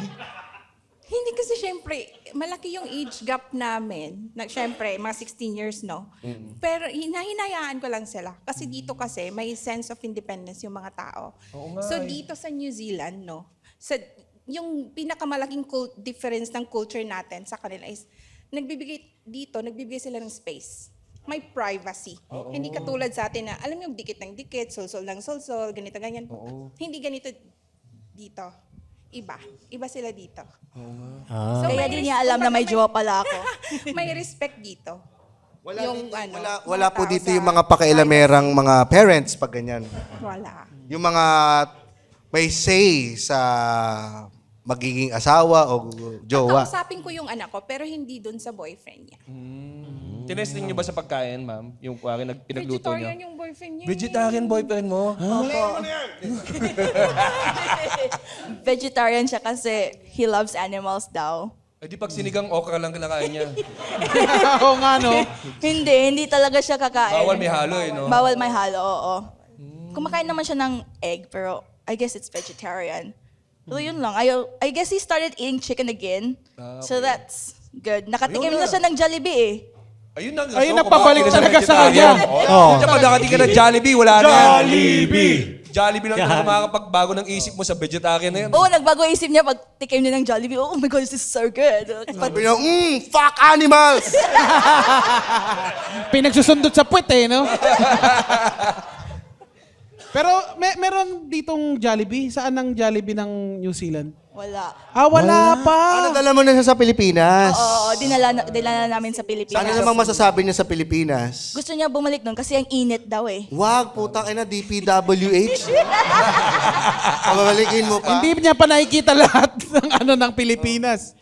Hindi kasi syempre, malaki yung age gap namin. Syempre, mga 16 years, no? Pero hinahayaan ko lang sila. Kasi dito kasi, may sense of independence yung mga tao. So dito sa New Zealand, no? Yung pinakamalaking difference ng culture natin sa kanila is, nagbibigay sila ng space. May privacy. Hindi katulad sa atin na, alam mo yung dikit ng dikit, solsol ng solsol, ganito, ganyan. Hindi ganito dito. Iba sila dito. So, kaya may di niya alam na may jowa pala ako. may respect dito. Wala po dito yung mga pakialamerang mga parents pag ganyan. Wala. Yung mga may say sa magiging asawa o jowa. Kausapin ko yung anak ko, pero hindi dun sa boyfriend niya. tinesting niyo ba sa pagkain, ma'am? Yung pinagluto niyo? Vegetarian yung boyfriend niya. Vegetarian boyfriend mo? Vegetarian siya kasi he loves animals daw. Eh di pag sinigang okra lang kinakain niya. Oo nga, no? Hindi talaga siya kakain. Bawal may halo no? Bawal may halo, oo. Kumakain naman siya ng egg, pero I guess it's vegetarian. So yun lang. I guess he started eating chicken again. So that's good. Nakatikim na siya ng Jollibee eh. Ayun na. Ayun na, pabalik talaga sa kanya. Diyan pa nakati ka ng Jollibee, wala na. Jollibee! Jollibee lang talaga makakapagbago ng isip mo sa vegetarian na yan. Oo, nagbago isip niya pag tikim niya ng Jollibee. Oh my God, this is so good. Sabi niya, fuck animals! Pinagsusundot sa puwet eh, no? Pero meron ditong Jollibee. Saan ang Jollibee ng New Zealand? Wala. Wala pa. Ano dala mo na siya sa Pilipinas? Oo, dinala namin sa Pilipinas. Ano namang masasabi niya sa Pilipinas? Gusto niya bumalik nun kasi ang init daw eh. Wag, putang ina, DPWH. Pabalikin mo pa. Hindi niya pa nakikita lahat ng Pilipinas.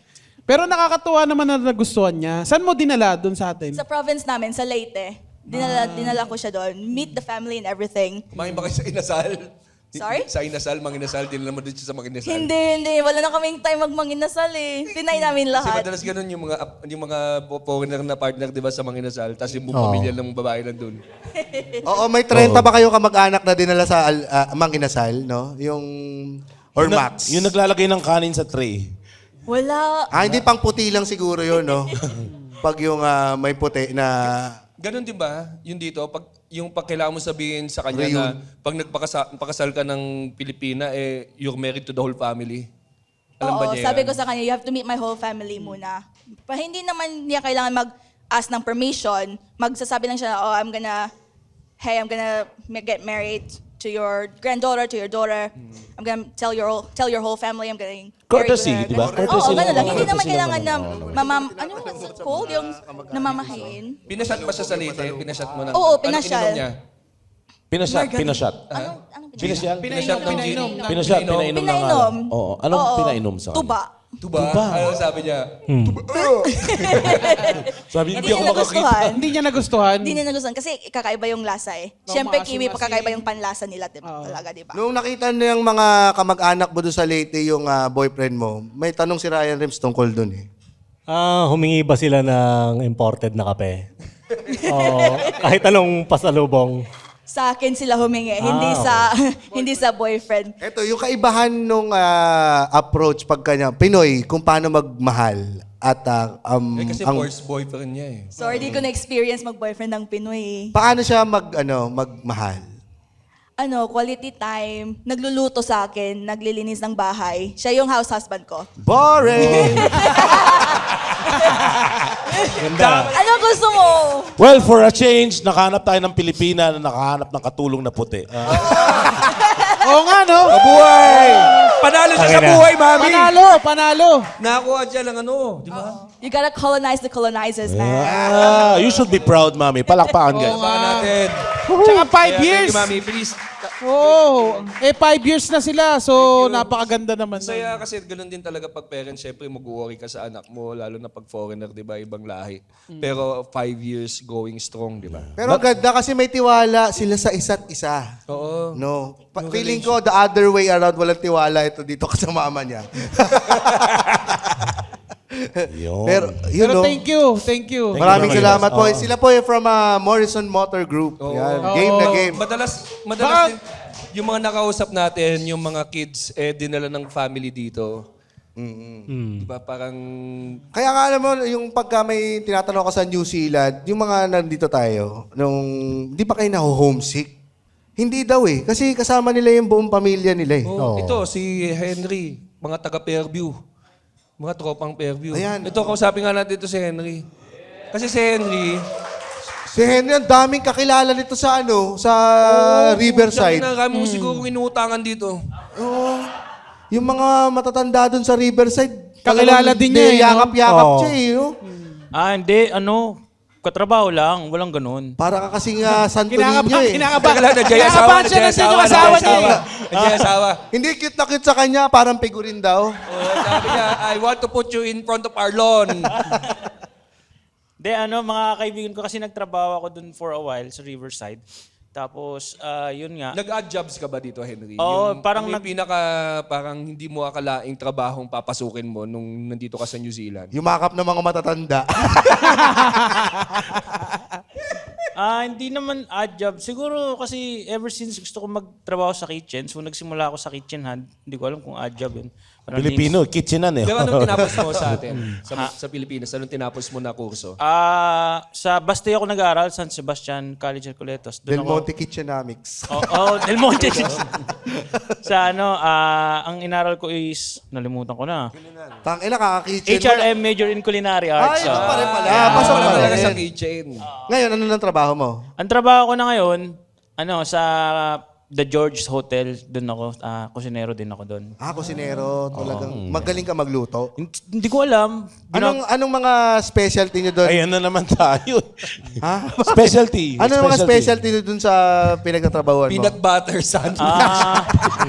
Pero nakakatuwa naman na nagustuhan niya. Saan mo dinala doon sa atin? Sa province namin, sa Leyte. Dinala ko siya doon. Meet the family and everything. Kumain ba kayo sa inasal? Sorry? Sa inasal, manginasal, din naman din siya sa manginasal. Hindi. Wala na kaming time magmanginasal eh. Tinay namin Kasi lahat. madalas ganun yung mga foreigner na partner, di ba, sa manginasal, tapos yung buong pamilya ng babae nandun. Oo, may 30 ba kayo kamag-anak na dinala sa Mang Inasal, no? Yung or Max. Yung naglalagay ng kanin sa tray. Wala. Hindi pang puti lang siguro yun, no? Pag yung may puti na... Ganon din ba? Yung dito, pag kailangan mo sabihin sa kanya na pag nagpakasal ka ng Pilipina, you're married to the whole family. Alam ba Oo, niya sabi yan? ko sa kanya, you have to meet my whole family muna. Hindi naman niya kailangan mag-ask ng permission. Magsasabi lang siya, I'm gonna get married to your granddaughter, to your daughter. I'm gonna tell your whole family I'm getting married Courtesy, to her. di ba? Oo, Courtesy ganun lang. lang. Hindi naman Courtesy kailangan lang na, what's it called? Yung namamahin. Pinashot ba siya sa lite? Pinashot mo na? Oo, Ano pinasyal. ininom niya? Pinashot. Anong Pinasyal? Pinashot ng gin? Pinashot, pinainom na nga. Pinainom. Oo. Anong Oo. pinainom sa kanya? Tuba. Tuba? Ano sabi niya? Sabi, Hindi niya nagustuhan. Hindi niya nagustuhan. Hindi niya nagustuhan kasi kakaiba yung lasa eh. Siyempre, maasim-asim. kiwi, pagkakaiba yung panlasa nila, talaga, di ba? Nung nakita niyo yung mga kamag-anak mo doon sa Leyte, yung boyfriend mo, may tanong si Ryan Rems tungkol doon eh. Humingi ba sila ng imported na kape? O kahit anong pasalubong? Sa akin sila humingi, hindi sa boyfriend. Eto, yung kaibahan nung approach pag kanya, Pinoy, kung paano magmahal. At Kasi forced boyfriend niya eh. Sorry, di ko na-experience mag-boyfriend ng Pinoy eh. paano siya magmahal? Quality time, nagluluto sa akin, naglilinis ng bahay. Siya yung house husband ko. Boring! Ganda. Ano gusto mo? Well, for a change, nakahanap tayo ng Pilipina na nakahanap ng katulong na puti. Oo nga, no? Buhay! Panalo siya sa Tangina. buhay, mami! Panalo. Nakakuha siya ng di ba? You gotta colonize the colonizers, man. You should be proud, mami. Palakpakan ka. Baka natin. Tsaka 5 Kaya, years. Thank you, mami. Please. Oo. 5 years na sila. So, napakaganda naman. Masaya kasi ganun din talaga pag parents, syempre mag-worry ka sa anak mo, lalo na pag foreigner, di ba, ibang lahi. Pero 5 years going strong, di ba? Pero ang ganda kasi may tiwala sila sa isa't isa. Oo. No. Feeling ko the other way around, walang tiwala ito dito ka sa mama niya. Yun. Pero, you Pero know, thank you. Thank you. maraming Thank you, salamat po. Oo. Sila po from Morrison Motor Group. Yan. Game na game. Madalas din, yung mga nakausap natin, yung mga kids, dinala ng family dito. Diba, parang... Kaya nga alam mo, yung pagka may tinatanong ko sa New Zealand, yung mga nandito tayo, di pa kayo naho-homesick? Hindi daw eh. Kasi kasama nila yung buong pamilya nila eh. Ito, si Henry, mga taga-Fairview. Mga tropang Fairview. Ayan. Ito, kausapin nga natin ito si Henry. Kasi si Henry... Si Henry, ang daming kakilala nito sa sa Riverside. Kami mo siguro inuutangan dito. Oo. Yung mga matatanda doon sa Riverside, Kakilala din niya eh, no? Yakap-yakap Oo. siya eh. No? Hindi, katrabaho lang, walang ganun. Para ka kasing Santo Niño eh. Kailan, nagyayasawa, siya na sino asawa niya eh. Nagyayasawa. Hindi, cute na cute sa kanya, parang figurin daw. Sabi niya, I want to put you in front of our lawn. Hindi, mga kaibigan ko kasi nagtrabaho ako dun for a while sa Riverside. Tapos, yun nga. Nag-odd jobs ka ba dito, Henry? Oo, parang parang hindi mo akalaing trabahong papasukin mo nung nandito ka sa New Zealand. Yumakap ng mga matatanda. Hindi naman odd job. Siguro kasi ever since gusto ko magtrabaho sa kitchen, so nagsimula ako sa kitchen hand. Hindi ko alam kung odd job yun. Parang Pilipino, kitchenan eh. Pero anong tinapos mo sa atin? Sa Pilipinas, anong tinapos mo na kurso? Sa Bastille ako nag-aaral, San Sebastian College at Coletos. Del Monte Kitchenomics. Del Monte. Ang inaral ko is, nalimutan ko na. Tangina, kaka-kitchen mo. HRM major in culinary arts. Ay, ito pa rin pala. Pasok Pasok ka pa talaga sa rin. kitchen. Ngayon, ano nang trabaho mo? Ang trabaho ko na ngayon, sa The George Hotel, doon ako, kusinero din ako doon. Kusinero. Talagang magaling ka magluto. Hindi ko alam. Anong mga specialty nyo doon? Ayan na naman tayo. Ha? Specialty. Ano mga specialty nyo doon sa pinagtatrabahuan mo? Peanut butter sandwich.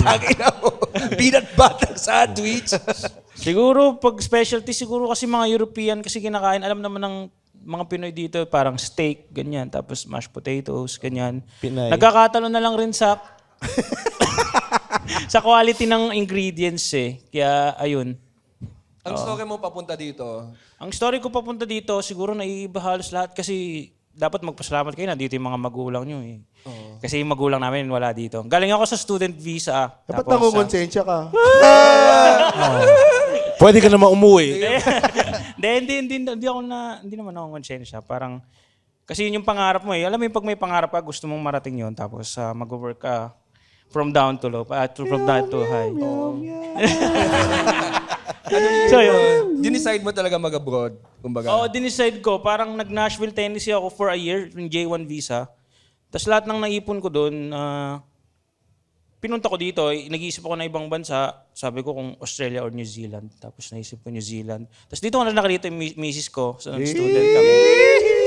Tangina mo. Peanut butter sandwich. Siguro, pag specialty, siguro kasi mga European kasi kinakain, alam naman ng mga Pinoy dito, parang steak, ganyan, tapos mashed potatoes, ganyan. Pinay. Nagkakatalo na lang rin sa sa quality ng ingredients eh. Kaya, ayun. Ang story mo papunta dito, Ang story ko papunta dito, siguro naiiba halos lahat kasi dapat magpasalamat kayo na dito yung mga magulang nyo eh. Kasi yung magulang namin wala dito. Galing ako sa student visa. Dapat Tapos, nangungonsensya ka. Pwede ka naman umuwi. Hindi naman ako konsensya. Parang, kasi yun yung pangarap mo eh. Alam mo yung pag may pangarap ka, gusto mong marating yun. Tapos mag-work ka from down to low, from down to high. So yun. Dinicide mo talaga mag-abroad, kumbaga. Oo, dinicide ko. Parang nag-Nashville, Tennessee ako for a year, yung J1 visa. Tapos lahat ng naipon ko doon, pinunta ko dito, nag-iisip ako na ibang bansa. Sabi ko kung Australia or New Zealand. Tapos naisip ko New Zealand. Tapos dito ko na nakita yung misis ko. So, student kami.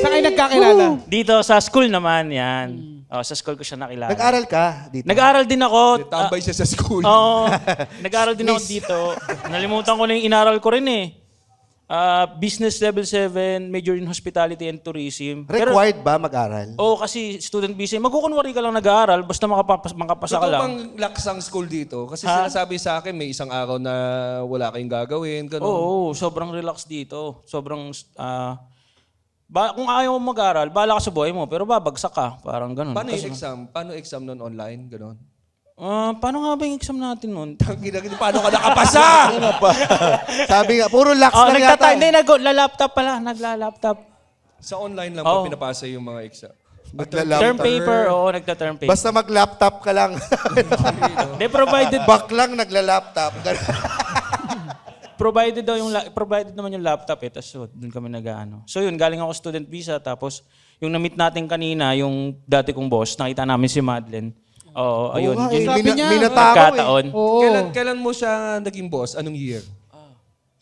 Saan kayo nagkakilala? Dito, sa school naman, yan. Sa school ko siya nakilala. Nag-aral ka dito? Nag-aral din ako. Tambay siya sa school. Oo. Nag-aral din ako dito. Nalimutan ko na yung inaral ko rin eh. Business level 7, major in hospitality and tourism. Required ba mag-aral? Oo, kasi student visa. Magkukunwari ka lang nag-aaral, basta makapasa ka Totoo lang. bang laksang school dito? Kasi sinasabi sa akin, may isang araw na wala kayong gagawin. Ganun. Oo, sobrang relax dito. Sobrang, kung ayaw mo mag-aral, bahala ka sa buhay mo, pero babagsak ka. Parang ganun. Paano yung exam? Paano exam nun online? Ganun. Paano nga ba yung exam natin nun? Paano ka nakapasa? Sabi nga, puro lax lang yata. Hindi, nagla-laptop pala. Nagla-laptop. Sa online lang ba pinapasa yung mga exam? Term paper, oo, nagta-term paper. Basta mag-laptop ka lang. They provided Back lang, nagla-laptop. provided naman yung laptop eh. Tapos doon kami nag-ano. So yun, galing ako student visa. Tapos yung na-meet natin kanina, yung dati kong boss, nakita namin si Madeleine. Oo, ayun. Yun, sabi niya, nagkataon. Kailan mo siya naging boss? Anong year?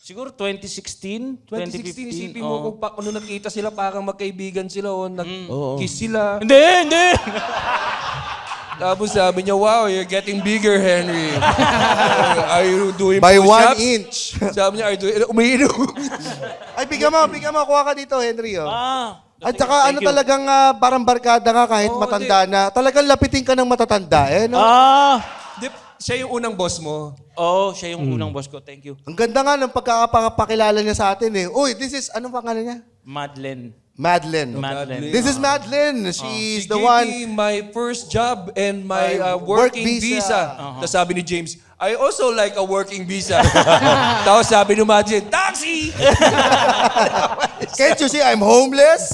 Siguro 2016, 2016, 2015. isipin mo kung ano nagkita sila, parang magkaibigan sila o nag-kiss sila. Hindi! Tapos sabi niya, wow, you're getting bigger, Henry. Are you doing By push-ups? 1 inch. Sabi niya, are you doing... Umiinom. Ay, bigyan mo. Kuha ka dito, Henry. Oh. At Sige, saka thank you. talagang parang barkada ka kahit matanda na. Talagang lapitin ka ng matatanda, eh, no? Siya yung unang boss mo. Oo, siya yung unang boss ko. Thank you. Ang ganda nga ng pagkakapakilala niya sa atin, eh. Uy, this is, anong pangalan niya? Madeleine. Madeleine. This is Madeleine. She's She the gave one. me my first job and my working visa. Tapos sabi ni James, I also like a working visa. Tapos sabi ni Madeleine, taxi! Can't you see I'm homeless?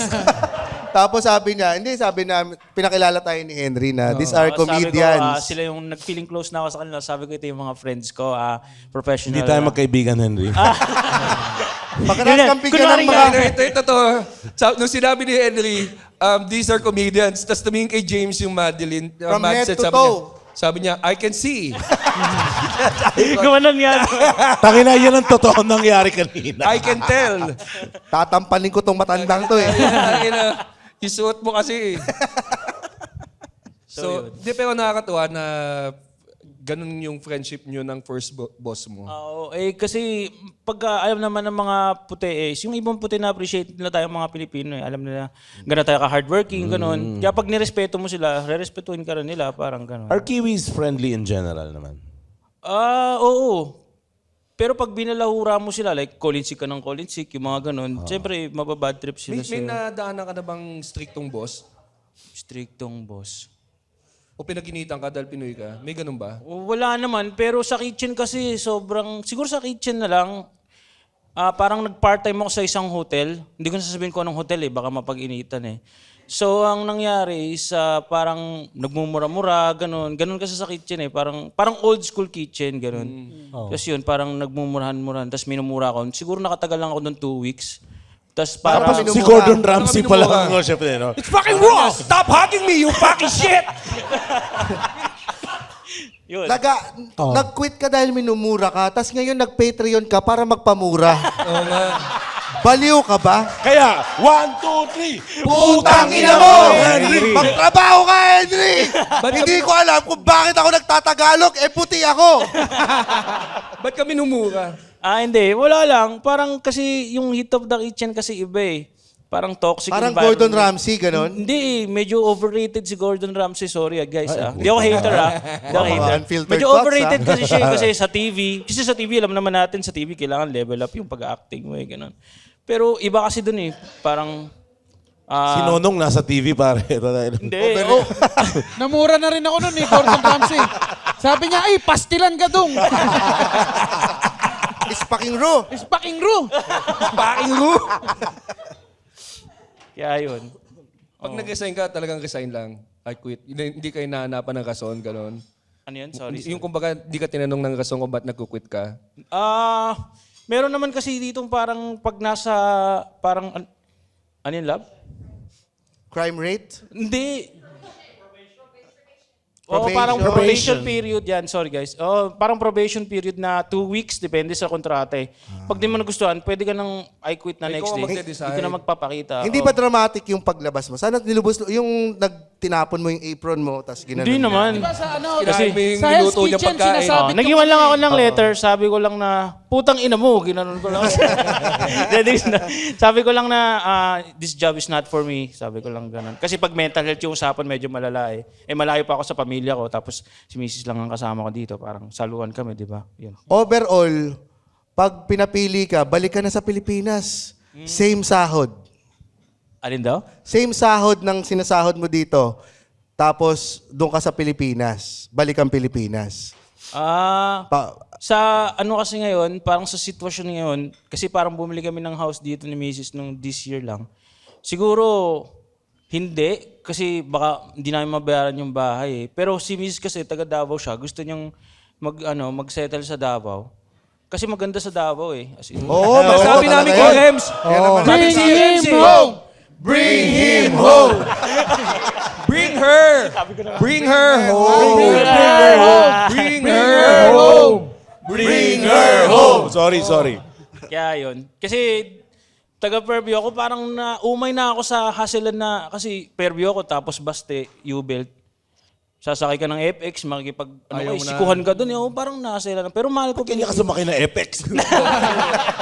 Tapos sabi niya, pinakilala tayo ni Henry na these are comedians. Sabi ko, sila yung nag-feeling close na ako sa kanila. Sabi ko, ito yung mga friends ko, professional. Hindi tayo magkaibigan, Henry. Pagkakakampi ka ng mga... Ito. Nung sinabi ni Henry, these are comedians. Tapos tumingin kay James yung Madeleine. From head to sabi toe. Sabi niya, I can see. Gumanon yan. Tangina, yan ang totoo nangyari kanina. I can tell. Tatampanin ko tong matandang to, eh. Isuot mo kasi. So, di pero nakakatuwa na ganun yung friendship nyo ng first boss mo. Oo, kasi pagka alam naman ng mga puti yung ibang puti na appreciate nila tayong mga Pilipino alam nila gano'n tayo ka-hardworking, gano'n. Kaya pag nirespeto mo sila, re-respetuhin ka rin nila, parang gano'n. Are Kiwis friendly in general naman? Oo. Pero pag binalahura mo sila, like call-in-sick ka ng call-in-sick, yung mga gano'n, siyempre mababad trip sila May nadaanan ka na bang strictong boss? Strictong boss. O pinaginitan ka dahil Pinoy ka? May ganun ba? Wala naman, pero sa kitchen kasi siguro sa kitchen na lang, parang nag-part-time ako sa isang hotel. Hindi ko nasasabihin ko anong hotel baka mapag-initan eh. So, ang nangyari is parang nagmumura-mura, ganun. Ganun kasi sa kitchen parang old school kitchen, ganun. Tapos yun, parang nagmumurahan-murahan, tapos minumura ako. Siguro nakatagal lang ako doon 2 weeks. Tapos parang... Si Gordon Ramsay pala ang chef no? It's fucking raw! Stop hugging me, you fucking shit! Yun. Nag-quit ka dahil minumura ka, tapos ngayon nag-Patreon ka para magpamura. Oo nga. Baliw ka ba? Kaya, 1, 2, 3. Putang ina mo! Magtrabaho ka, Henry! Hindi ko alam kung bakit ako nagtatagalog, puti ako! Ba't ka minumura? Hindi. Wala lang. Parang kasi yung heat of the kitchen kasi iba eh. Parang toxic Parang environment. Gordon Ramsay, ganon? Hindi medyo overrated si Gordon Ramsay. Sorry guys Hindi ako hater Hindi ako hater. Unfiltered Medyo thoughts, overrated kasi siya kasi sa TV. Kasi sa TV, alam naman natin sa TV, kailangan level up yung pag-acting mo ganon. Pero iba kasi dun parang... Si Nonong nasa TV pare. Hindi. Namura na rin ako nun Gordon Ramsay. Sabi niya, ay, pastilan ka dong. Ispaking Ru. Ispaking Ru. Paking Ru. Kaya yun. Pag nag-resign ka, talagang resign lang. I quit. Hindi kayo nahanapan ng rason, gano'n. Ano yun? Sorry. Yung kumbaga, di ka tinanong ng rason kung ba't nagkukwit ka. Meron naman kasi ditong parang pag nasa, parang, ano yun, lab? Crime rate? Hindi. Probation. Parang probation period yan. Sorry guys. Parang probation period na 2 weeks, depende sa kontrata eh. Pag di mo nagustuhan, pwede ka nang I quit na Ikaw next ang day. magde-decide. Hindi ka na magpapakita. Hindi ba dramatic yung paglabas mo? Sana nilubos yung tinapon mo yung apron mo tapos ginanon. Hindi naman. Diba sa ano, Kasi may sa Hell's minuto niya Kitchen, pagkain. sinasabi Nagiwan lang ako ng letter, sabi ko lang na, putang ina mo, ginanon ko lang. Sabi ko lang na, this job is not for me. Sabi ko lang ganun. Kasi pag mental health yung usapan, medyo malala eh. Malayo pa ako sa pamilya ko, tapos si Mrs. lang ang kasama ko dito. Parang saluhan kami, di ba? Yun. Overall, pag pinapili ka, balik ka na sa Pilipinas. Same sahod. Alin daw? Same sahod ng sinasahod mo dito. Tapos, doon ka sa Pilipinas. Balik ang Pilipinas. Sa ano kasi ngayon, parang sa sitwasyon ngayon, kasi parang bumili kami ng house dito ni Mrs. nung this year lang. Siguro, hindi. Kasi baka hindi namin mabayaran yung bahay eh. Pero si Mrs. kasi taga Davao siya. Gusto niyang mag-settle sa Davao. Kasi maganda sa Davao eh. As in, Oo, Sabi namin kay Rems, Bring him home! Bring him home! bring her! Bring her home! Bring her home! Bring her home! Sorry. Kaya yun. Kasi taga Fairview ako, parang umay na ako sa hassle na, kasi Fairview ako, tapos Baste, U-Belt. Sasakay ka ng FX, sikuhan ka doon. Parang nasela na. Pero mahal ko. Kanya ka sumakay na FX.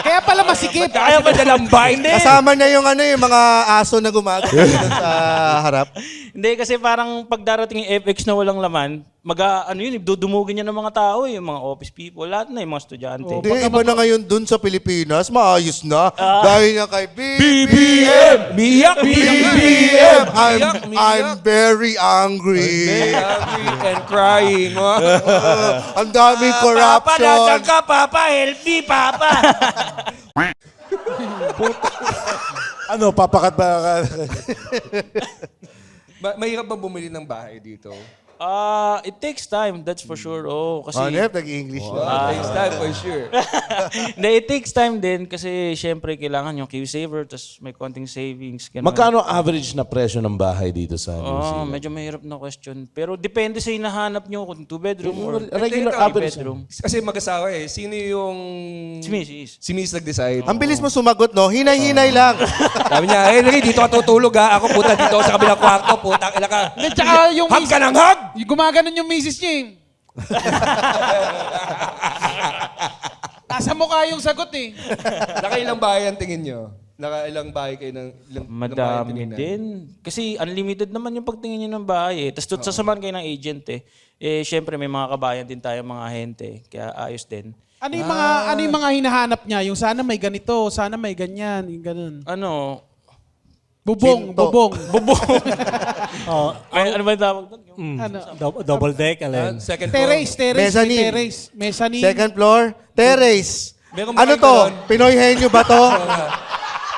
Kaya pala masikip. Kaya ba dalambay? Hindi. Kasama niya yung mga aso na gumagano sa harap. Hindi, kasi parang pag darating yung FX na walang laman, dudumugin niya ng mga tao, yung mga office people, lahat na, yung mga estudyante. Hindi, iba na ngayon dun sa Pilipinas. Maayos na. Dahil nga kay BBM! Biyak! BBM! I'm very angry. And crying. Ang daming corruption. Papa, nasan ka, Papa? Help me, Papa! Ano, papakat ba ka? Mahirap ba bumili ng bahay dito? It takes time, that's for sure. Kasi Nep, nag-English na. Next time, for sure. Hindi, it takes time din kasi syempre kailangan yung Q-saver, tapos may konting savings. Ganun. Magkano average na presyo ng bahay dito sa New Zealand? Medyo mahirap na question. Pero depende sa hinahanap nyo kung 2-bedroom or Regular 3 average. bedroom. Kasi mag-asawa eh. Sino yung... Si Mrs. Si Miss nag-decide. Ang bilis mo sumagot, no? Hinay-hinay lang. Sabi niya, Henry, dito ka tutulog ha. Ako puta dito ako sa kabilang kwarto. Puta, ila ka. Hindi, tsaka yung Hug ka ng hug! yung gumaganon yung misis niya eh. Nasa mukha yung sagot eh. Nakailang bahay ang tingin nyo? Nakailang bahay kayo ng... ilang bahay ang Madami tinignan? din. Kasi unlimited naman yung pagtingin nyo ng bahay eh. Tapos sasamahan kayo ng agent eh. Syempre may mga kabayan din tayo, mga ahente. Kaya ayos din. Ano yung mga hinahanap niya? Yung sana may ganito, sana may ganyan, yung ganun. Bubong. Ano ba yung tawag doon? Ano? Double deck, alin. Second floor. Terrace. Mezzanine. Second floor, terrace. Meron ba Ano kayo to? ganon? Pinoy henyo ba to?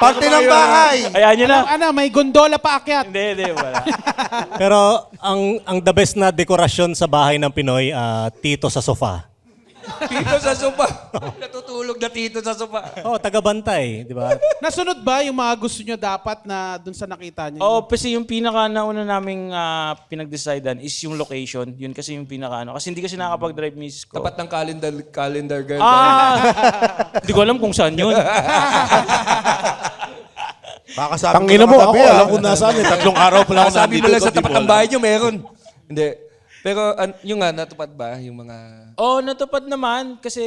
Parte ng bahay. Ayan nyo na. May gondola pa akyat. Hindi, wala. Pero ang the best na dekorasyon sa bahay ng Pinoy, tito sa sofa. Tito sa sopa. Natutulog na tito sa sopa. Taga-bantay, di ba? Nasunod ba yung mga gusto nyo dapat na dun sa nakita nyo? Kasi yung pinaka-nauna naming pinag-decidean is yung location. Yun kasi yung pinaka-ano. Kasi hindi kasi nakakapag-drive misis ko. Tapat ng calendar girl. Hindi ko alam kung saan yun. Baka sabi Tangina mo, ako alam kung nasaan eh. 3 araw pa lang ako Sabi nandito. mo lang sa di tapat mo ng alam. bahay nyo, meron. Hindi. Pero yung natupad ba? Yung mga... Natupad naman kasi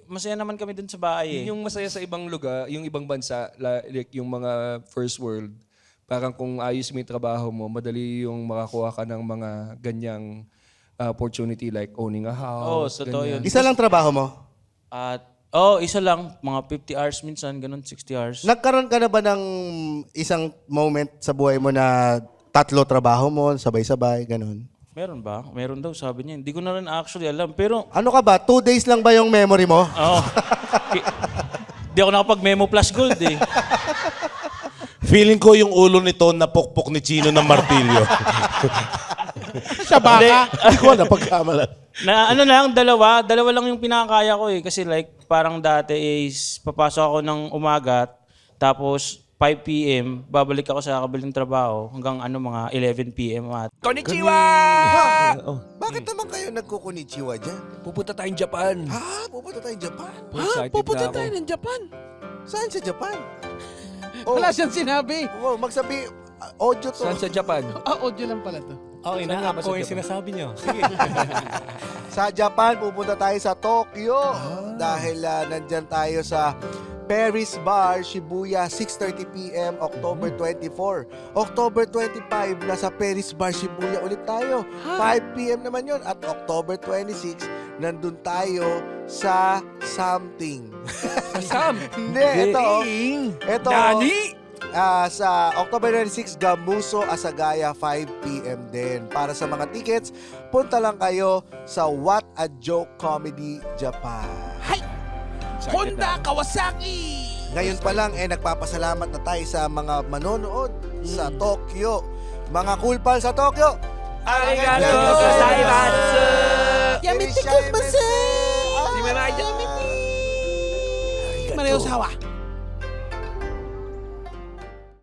masaya naman kami dun sa bahay eh. Yung masaya sa ibang lugar, yung ibang bansa, like yung mga first world, parang kung ayos mo yung trabaho mo, madali yung makakuha ka ng mga ganyang opportunity like owning a house. Totoo yun. Isa lang trabaho mo? Isa lang. Mga 50 hours minsan, ganun, 60 hours. Nagkaroon ka na ba ng isang moment sa buhay mo na 3 trabaho mo, sabay-sabay, ganun? Meron ba? Meron daw, sabi niya. Hindi ko na rin actually alam. Pero, Ano ka ba? 2 days lang ba yung memory mo? oo. Di ako nakapag-memo plus gold eh. Feeling ko yung ulo nito napukpok ni Chino ng martilyo. Sa baka. Hindi ko napagkamalan. Na ano lang, dalawa lang yung pinakakaya ko eh. Kasi like, parang dati is, papasok ako ng umaga, tapos 5 p.m., babalik ako sa kabilang trabaho hanggang mga 11 p.m. at Konnichiwa! Bakit naman kayo nagkukunichiwa dyan? Pupunta tayong Japan. Ha? Pupunta tayong Japan? Excited na ako. Japan. Saan sa Japan? Wala siyang sinabi. Oh, magsabi, audio to. Saan sa Japan? Audio lang pala to. Oh, ina-up ko yung sinasabi niyo. Sige. Sa Japan, pupunta tayo sa Tokyo. Dahil nandyan tayo sa Paris Bar, Shibuya, 6:30 p.m., October 24. October 25, nasa Paris Bar, Shibuya ulit tayo. 5 p.m. naman yon. At October 26, nandun tayo sa something. Sam! Hindi, ito. Ito. Nani? Sa October 26, Gamuso, Asagaya, 5 p.m. din. Para sa mga tickets, punta lang kayo sa What a Joke Comedy Japan. Honda Kawasaki! Ngayon pa lang, nagpapasalamat na tayo sa mga manonood sa Tokyo. Mga cool pal sa Tokyo! Arigato gozaimasu! Yamete kumasu! Maneosawa.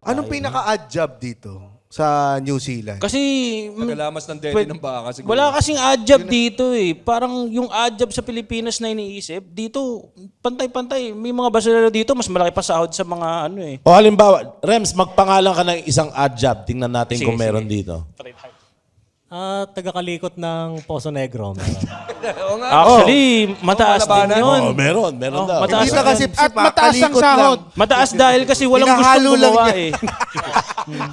Anong pinaka-odd job dito sa New Zealand? kasi Nagalamas ng dede ng baka siguro. wala kasing odd job dito eh. Parang yung odd job sa Pilipinas na iniisip, dito pantay-pantay. May mga basurero dito, mas malaki pa sahod sa mga ano eh. O halimbawa, Rems, magpangalan ka ng isang odd job. Tingnan natin Sige, kung meron sige. dito. Taga-kalikot ng Poso Negro. Oo nga. Actually, mataas din malabanan. yun. Oh, meron Oh, daw. mataas Hindi na din. kasi At mataas ang sahod. Mataas dahil kasi walang gustong Hinahalo lang gumawa niya. eh.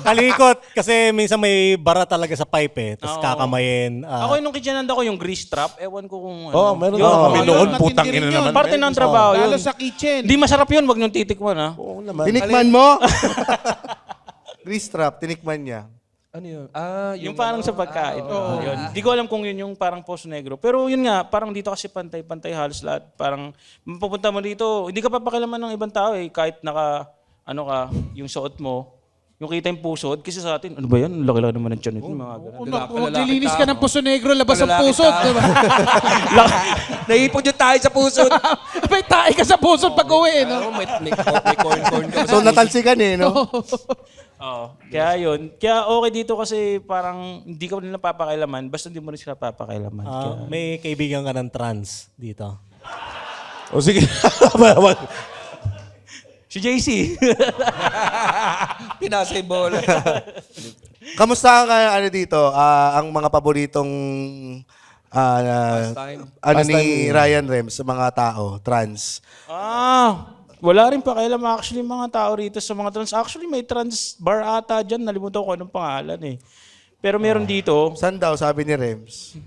Kalikot kasi minsan may bara talaga sa pipe eh. Tapos Oo. kakamayin. Ako yung kitchenanda ko, yung grease trap. Ewan ko kung ano. Oh, meron Yun. daw kami yun, noon. matindi Putang rin ina yun. naman. Parte ng trabaho yun. Lalo sa kitchen. Hindi masarap yun, wag niyong titikman ha. Oo naman. Tinikman mo? Grease trap, tinikman niya. Ano yun? Yung parang sa pagkain. Yun. Di ko alam kung yun yung parang Poso Negro. Pero yun nga, parang dito kasi pantay-pantay halos lahat. Parang mapupunta mo dito, hindi ka papakilaman ng ibang tao eh. Kahit yung suot mo, yung kita yung pusod. Kasi sa atin, ano ba yan? Laki-laki naman ng tiyan nito. Mga ganun. Kung maglilinis ka ng puso negro, labas ang Malalaki puso. tao. Diba? Naipon yung tayo sa puso. May tae ka sa puso pag uwi, no? May corn ka. So natalsikan no? Oo. Kaya yun. Kaya okay dito kasi parang hindi ka nila papakilaman. Basta hindi mo rin sila papakilaman. Kaya- May kaibigan ka ng trans dito. O sige. Si JC. Pinasay bola. Kamusta ang dito? Ang mga paboritong Pastime. ni Ryan Rems sa mga tao, trans. Wala rin pakialam actually mga tao rito sa mga trans. Actually may trans bar ata dyan. Nalimutan ko anong pangalan eh. Pero meron dito. Saan daw, sabi ni Rems?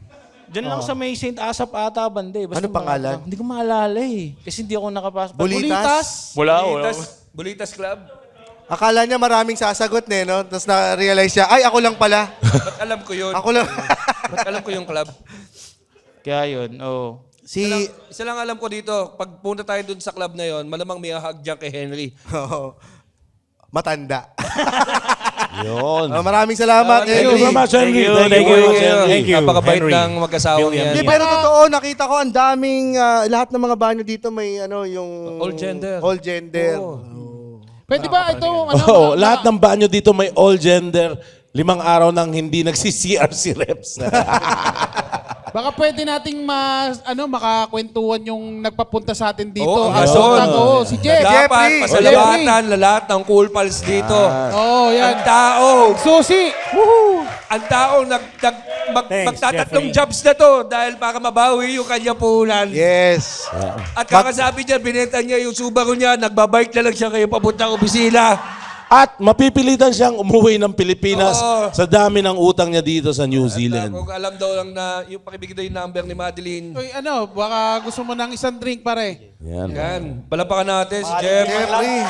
Diyan lang sa may St. Asap ata bande. Basta Ano pangalan? Hindi ko maalala eh. Kasi hindi ako nakapasok. Bulitas? Wala. Bulitas Club. Akala niya maraming sasagot no? Tapos na-realize siya, ay, ako lang pala. Ba't alam ko yun? Ako lang. Ba't alam ko yung club? Kaya yun. Oh. Isa lang alam ko dito, pag punta tayo dun sa club na yon, malamang may hug dyan kay Henry. Oo. Matanda. Yun. Maraming salamat, Thank you Henry. very much, Henry. Thank you. Napakabait Henry. ng mag-asawa William. niyan. Hindi, pero totoo, nakita ko ang daming, lahat ng mga banyo dito may yung... All gender. All gender. Pwede ba itong Oo, lahat ng banyo dito may all gender. 5 araw nang hindi nagsi-CR si Reps. Baka pwede nating makakwentuhan yung nagpapunta sa atin dito. Oo, Ang Gason. oo, si Jeff. Dapat Jeffrey. pasalamatan lahat ng cool pals dito. Oo, yan. Ang tao, Susi. ang tao magtatatlong jobs na to dahil para mabawi yung kanya puhunan. Yes. At kakasabi niya, binenta niya yung Subaru niya, nagbabike na lang siya kayo papuntang opisina. At mapipilitan siyang umuwi ng Pilipinas Oo. sa dami ng utang niya dito sa New Zealand. Kung alam daw lang na, yung pakibigay daw yung number ni Madeline. Uy, baka gusto mo ng isang drink, pare. Yan. Yan. Palapakan natin si Jeff. Jeffrey.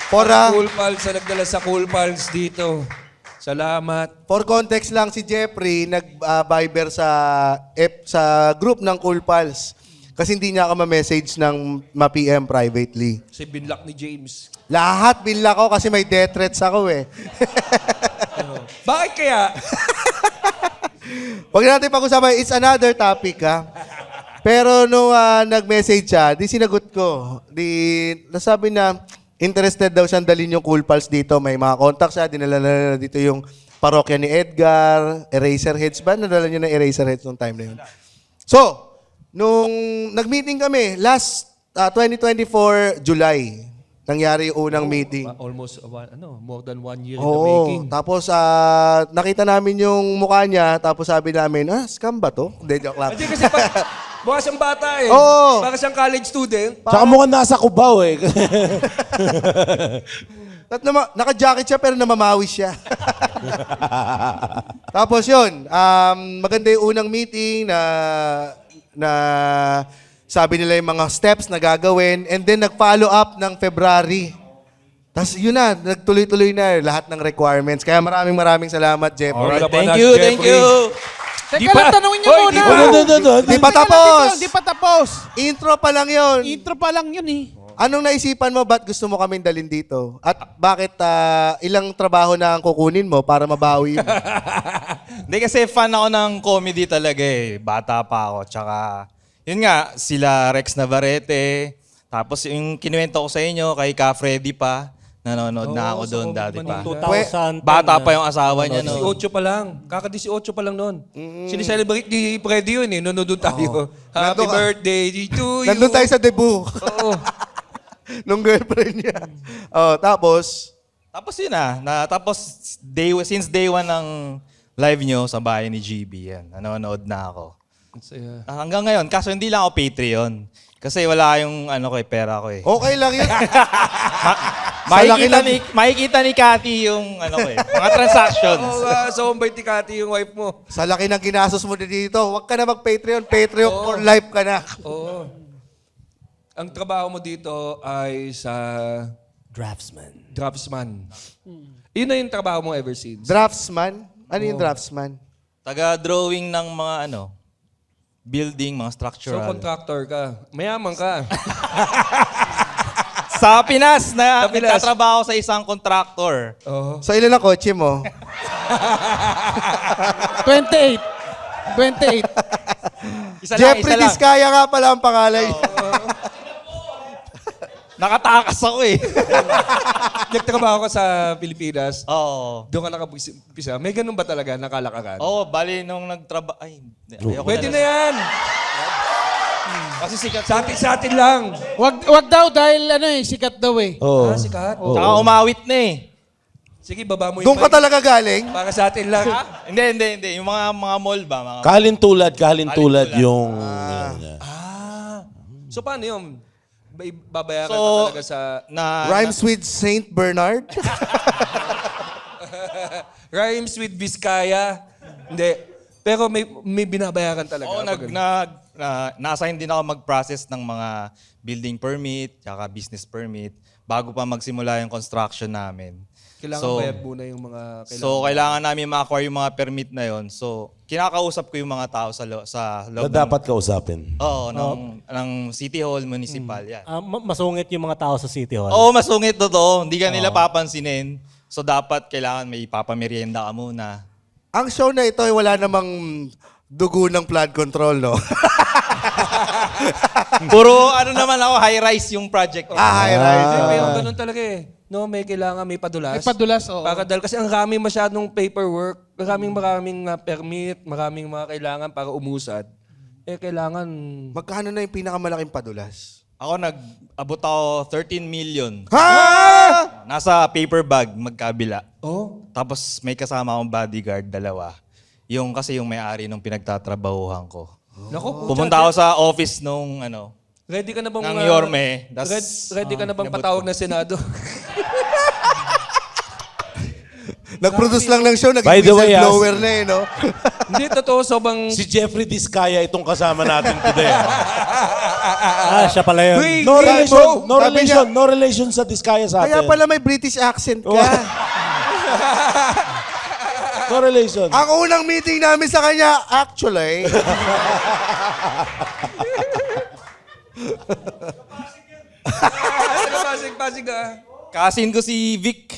Pora. Cool Pals na nagdala sa Cool Pals dito. Salamat. For context lang, si Jeffrey nag-Viber sa group ng Cool Pals. Kasi hindi niya ako ma-message ng ma-PM privately. Si binlock ni James. Lahat binla ko kasi may death threats ako eh. Bakit kaya? Huwag natin pag-usapan. It's another topic, ha? Pero nung nag-message siya, di sinagot ko. Nasabi na interested daw siyang dalhin yung Cool Pals dito. May mga contact siya. Dinala na dito yung parokya ni Edgar, Eraserheads ba? Nadala niyo ng Eraserheads nung time na yun. So, nung nag-meeting kami, last 2024 July, nangyari yung unang meeting. Almost more than 1 year in the Oo. making. Tapos, nakita namin yung mukha niya, tapos sabi namin, scam ba to? Hindi, joke lang. Hindi kasi mukha siyang bata eh. Oo. Baka siyang college student. Tsaka mukhang nasa Cubao eh. Naka-jacket siya pero namamawis siya. Tapos yun, maganda yung unang meeting na sabi nila yung mga steps na gagawin and then nag-follow up ng February. Tapos yun na, nagtuloy-tuloy na lahat ng requirements. Kaya maraming salamat, Jeff. Alright, Thank you, thank you. Teka Di pa- lang, tanungin niyo Hoy, muna. di pa- Di pa tapos! Di pa tapos. Intro pa lang yun. Intro pa lang yun eh. Anong naisipan mo, ba't gusto mo kaming dalhin dito? At bakit ilang trabaho na ang kukunin mo para mabawi mo? Hindi kasi fan ako ng comedy talaga eh. Bata pa ako. Tsaka, yun nga, sila Rex Navarrete. Tapos yung kinuwento ko sa inyo, kay Ka Freddy pa. Nanonood na ako doon dati pa. 2010. Bata pa yung asawa niya no. 18 pa lang. Kaka-18 pa lang noon. Sinicelebrate ni Freddy yun eh. Nanonood tayo. Happy Nandun ka. birthday to you. Nandun tayo sa debut. Oo. Nung girlfriend niya. Tapos, Tapos yun tapos since day one ng live nyo sa bahay ni GB, yan. Nanonood na ako. Hanggang ngayon, kaso hindi lang ako Patreon. Kasi wala yung pera ko eh. okay lang yun. Makikita ni Cathy yung mga transactions. So, bait ni Cathy yung wife mo. Sa laki ng ginastos mo dito, huwag ka na mag-Patreon. Patreon for life ka na. Oo. Ang trabaho mo dito ay sa draftsman. Yun na yung trabaho mo ever since. Draftsman? Ano yung draftsman? Taga-drawing ng mga building, mga So, structural. contractor ka. Mayaman ka. Sa Pinas, Sa Pinas. nagtatrabaho sa isang contractor. Oo. So, ilan ang kotse mo? 28. Jeffrey Diskaya nga pala ang pangalan. Nakatakas ako eh. Nagtrabaho ka sa Pilipinas. Oo. Doon ka nakapisa. May ganun ba talaga? Nakalakaran? Oo, bali nung nagtrabaho... Ay, ayoko Pwede na yan. Kasi sikat. Sa atin lang. Wag daw dahil sikat daw eh. Oo. Sikat. Tsaka umawit na eh. Sige, baba mo Doon ka talaga galing? Para sa atin lang. Hindi. Yung mga mall ba? Mga... Kalintulad yung... So, paano yun? Babayaran So, ka talaga sa... Rhymes with Saint Bernard? Rhymes with Vizcaya. Hindi. Pero may binabayaran talaga. Oo, na-assign din ako mag-process ng mga building permit, tsaka business permit, bago pa magsimula yung construction namin. Kailangan bayad muna yung mga kailangan. So, kailangan namin ma-acquire yung mga permit na yon. So, kinakausap ko yung mga tao sa loob Na dapat kausapin. Oo, ng City Hall, Municipal, yan. Masungit yung mga tao sa City Hall. Oo, masungit totoo. Hindi ka nila papansinin. So, dapat kailangan may ipapamerienda ka muna. Ang show na ito ay wala namang dugo ng flood control, no? Puro naman ako, high-rise yung project. High-rise. May ganun talaga eh. No, may kailangan, may padulas. May padulas, oo. Para dahil kasi ang raming masyadong paperwork, maraming permit, maraming mga kailangan para umusad. Kailangan... Magkano na yung pinakamalaking padulas? Ako nag-abot ako 13 million. Ha? Nasa paper bag, magkabila. Oh? Tapos may kasama akong bodyguard, 2. Kasi yung may-ari nung pinagtatrabahuhan ko. Naku, Pumunta ako sa office nung ready ka na bang... ng Yorme. Ready ka na bang patawag ng Senado? Nag-produce lang ng show, naging By the way, whistleblower na eh, no? Hindi, totoo. Sobrang... Si Jeffrey Diskaya itong kasama natin today. Siya pala yun. Wait, No relation sa Diskaya sa atin. Kaya pala may British accent ka. Correlation. Ang unang meeting namin sa kanya, actually, Pasig ka. Kasin ko si Vic.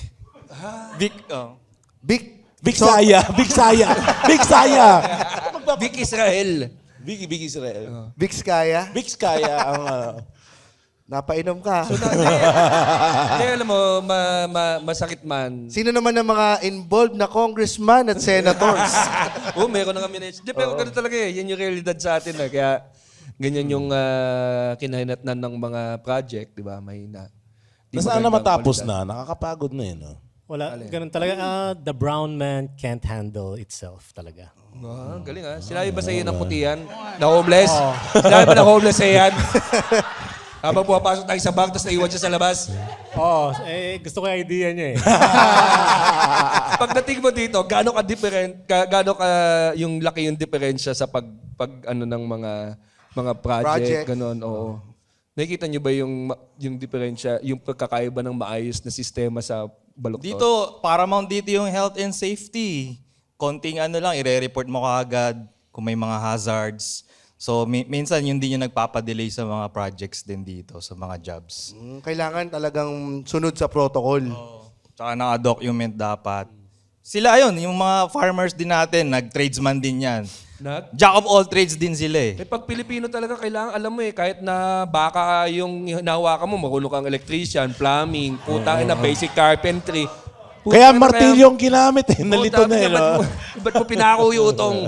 Vic, oh. Big Big Saya. Big Saya. Big Saya. Vic Israel. Big Israel. Big Skaya. Big Skaya ang Napainom ka. Hindi, alam mo, masakit man. Sino naman ang mga involved na congressman at senators? Meron na kami na. Di, pero ganun talaga eh. Yan yung realidad sa atin. Kaya ganyan yung kinahinatnan ng mga project, di ba? May na. Di Nasaan na magandang matapos kwalidad. na? Nakakapagod na yun. No? Wala, ganun talaga. The brown man can't handle itself talaga. Galing ah. Sinabi ba sa iyo ng puti yan? Na homeless? Sinabi ba na homeless sa yan? Habang pumapasok tayo sa bank, tapos naiwan siya sa labas. Gusto ko yung idea niya eh. Pagdating mo dito, gaano ka yung laki yung diferensya sa pag ano ng mga project. Ganun, oo. Nakikita niyo ba yung diferensya, yung pagkakaiba ng maayos na sistema sa Baluktot? Dito, Paramount dito yung health and safety. Konting ano lang, ire-report mo kaagad kung may mga hazards. So, minsan yun din yung nagpapadelay sa mga projects din dito, sa mga jobs. Kailangan talagang sunod sa protocol. Tsaka naka-document dapat. Sila yun, yung mga farmers din natin, nag-tradesman din yan. Jack of all trades din sila eh. Pag Pilipino talaga, kailangan, alam mo eh, kahit na baka yung hinahawakan mo, marunong kang electrician, plumbing, putang na basic carpentry. Kaya martilyong ginamit eh. Nalito na eh. No? Ba't mo pinako yung utong?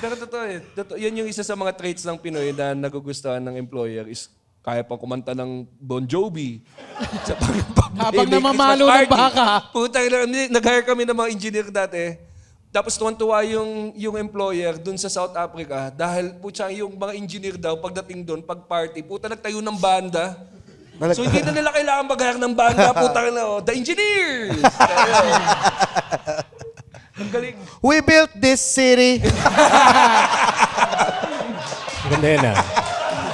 Pero totoo eh. Yan yung isa sa mga traits ng Pinoy na nagugustuhan ng employer is kaya pa kumanta ng Bon Jovi. Sa Habang namamalo ng baka. Putang ina, nag-hire kami ng mga engineer dati. Tapos tuwan-tuwa yung employer dun sa South Africa dahil putya yung mga engineer daw pagdating dun, pag party, puta nagtayo ng banda. So hindi na nila kailangan mag-hire ng banda, putang ina, the engineers! Ang galing. We built this city. Ganda yun ah.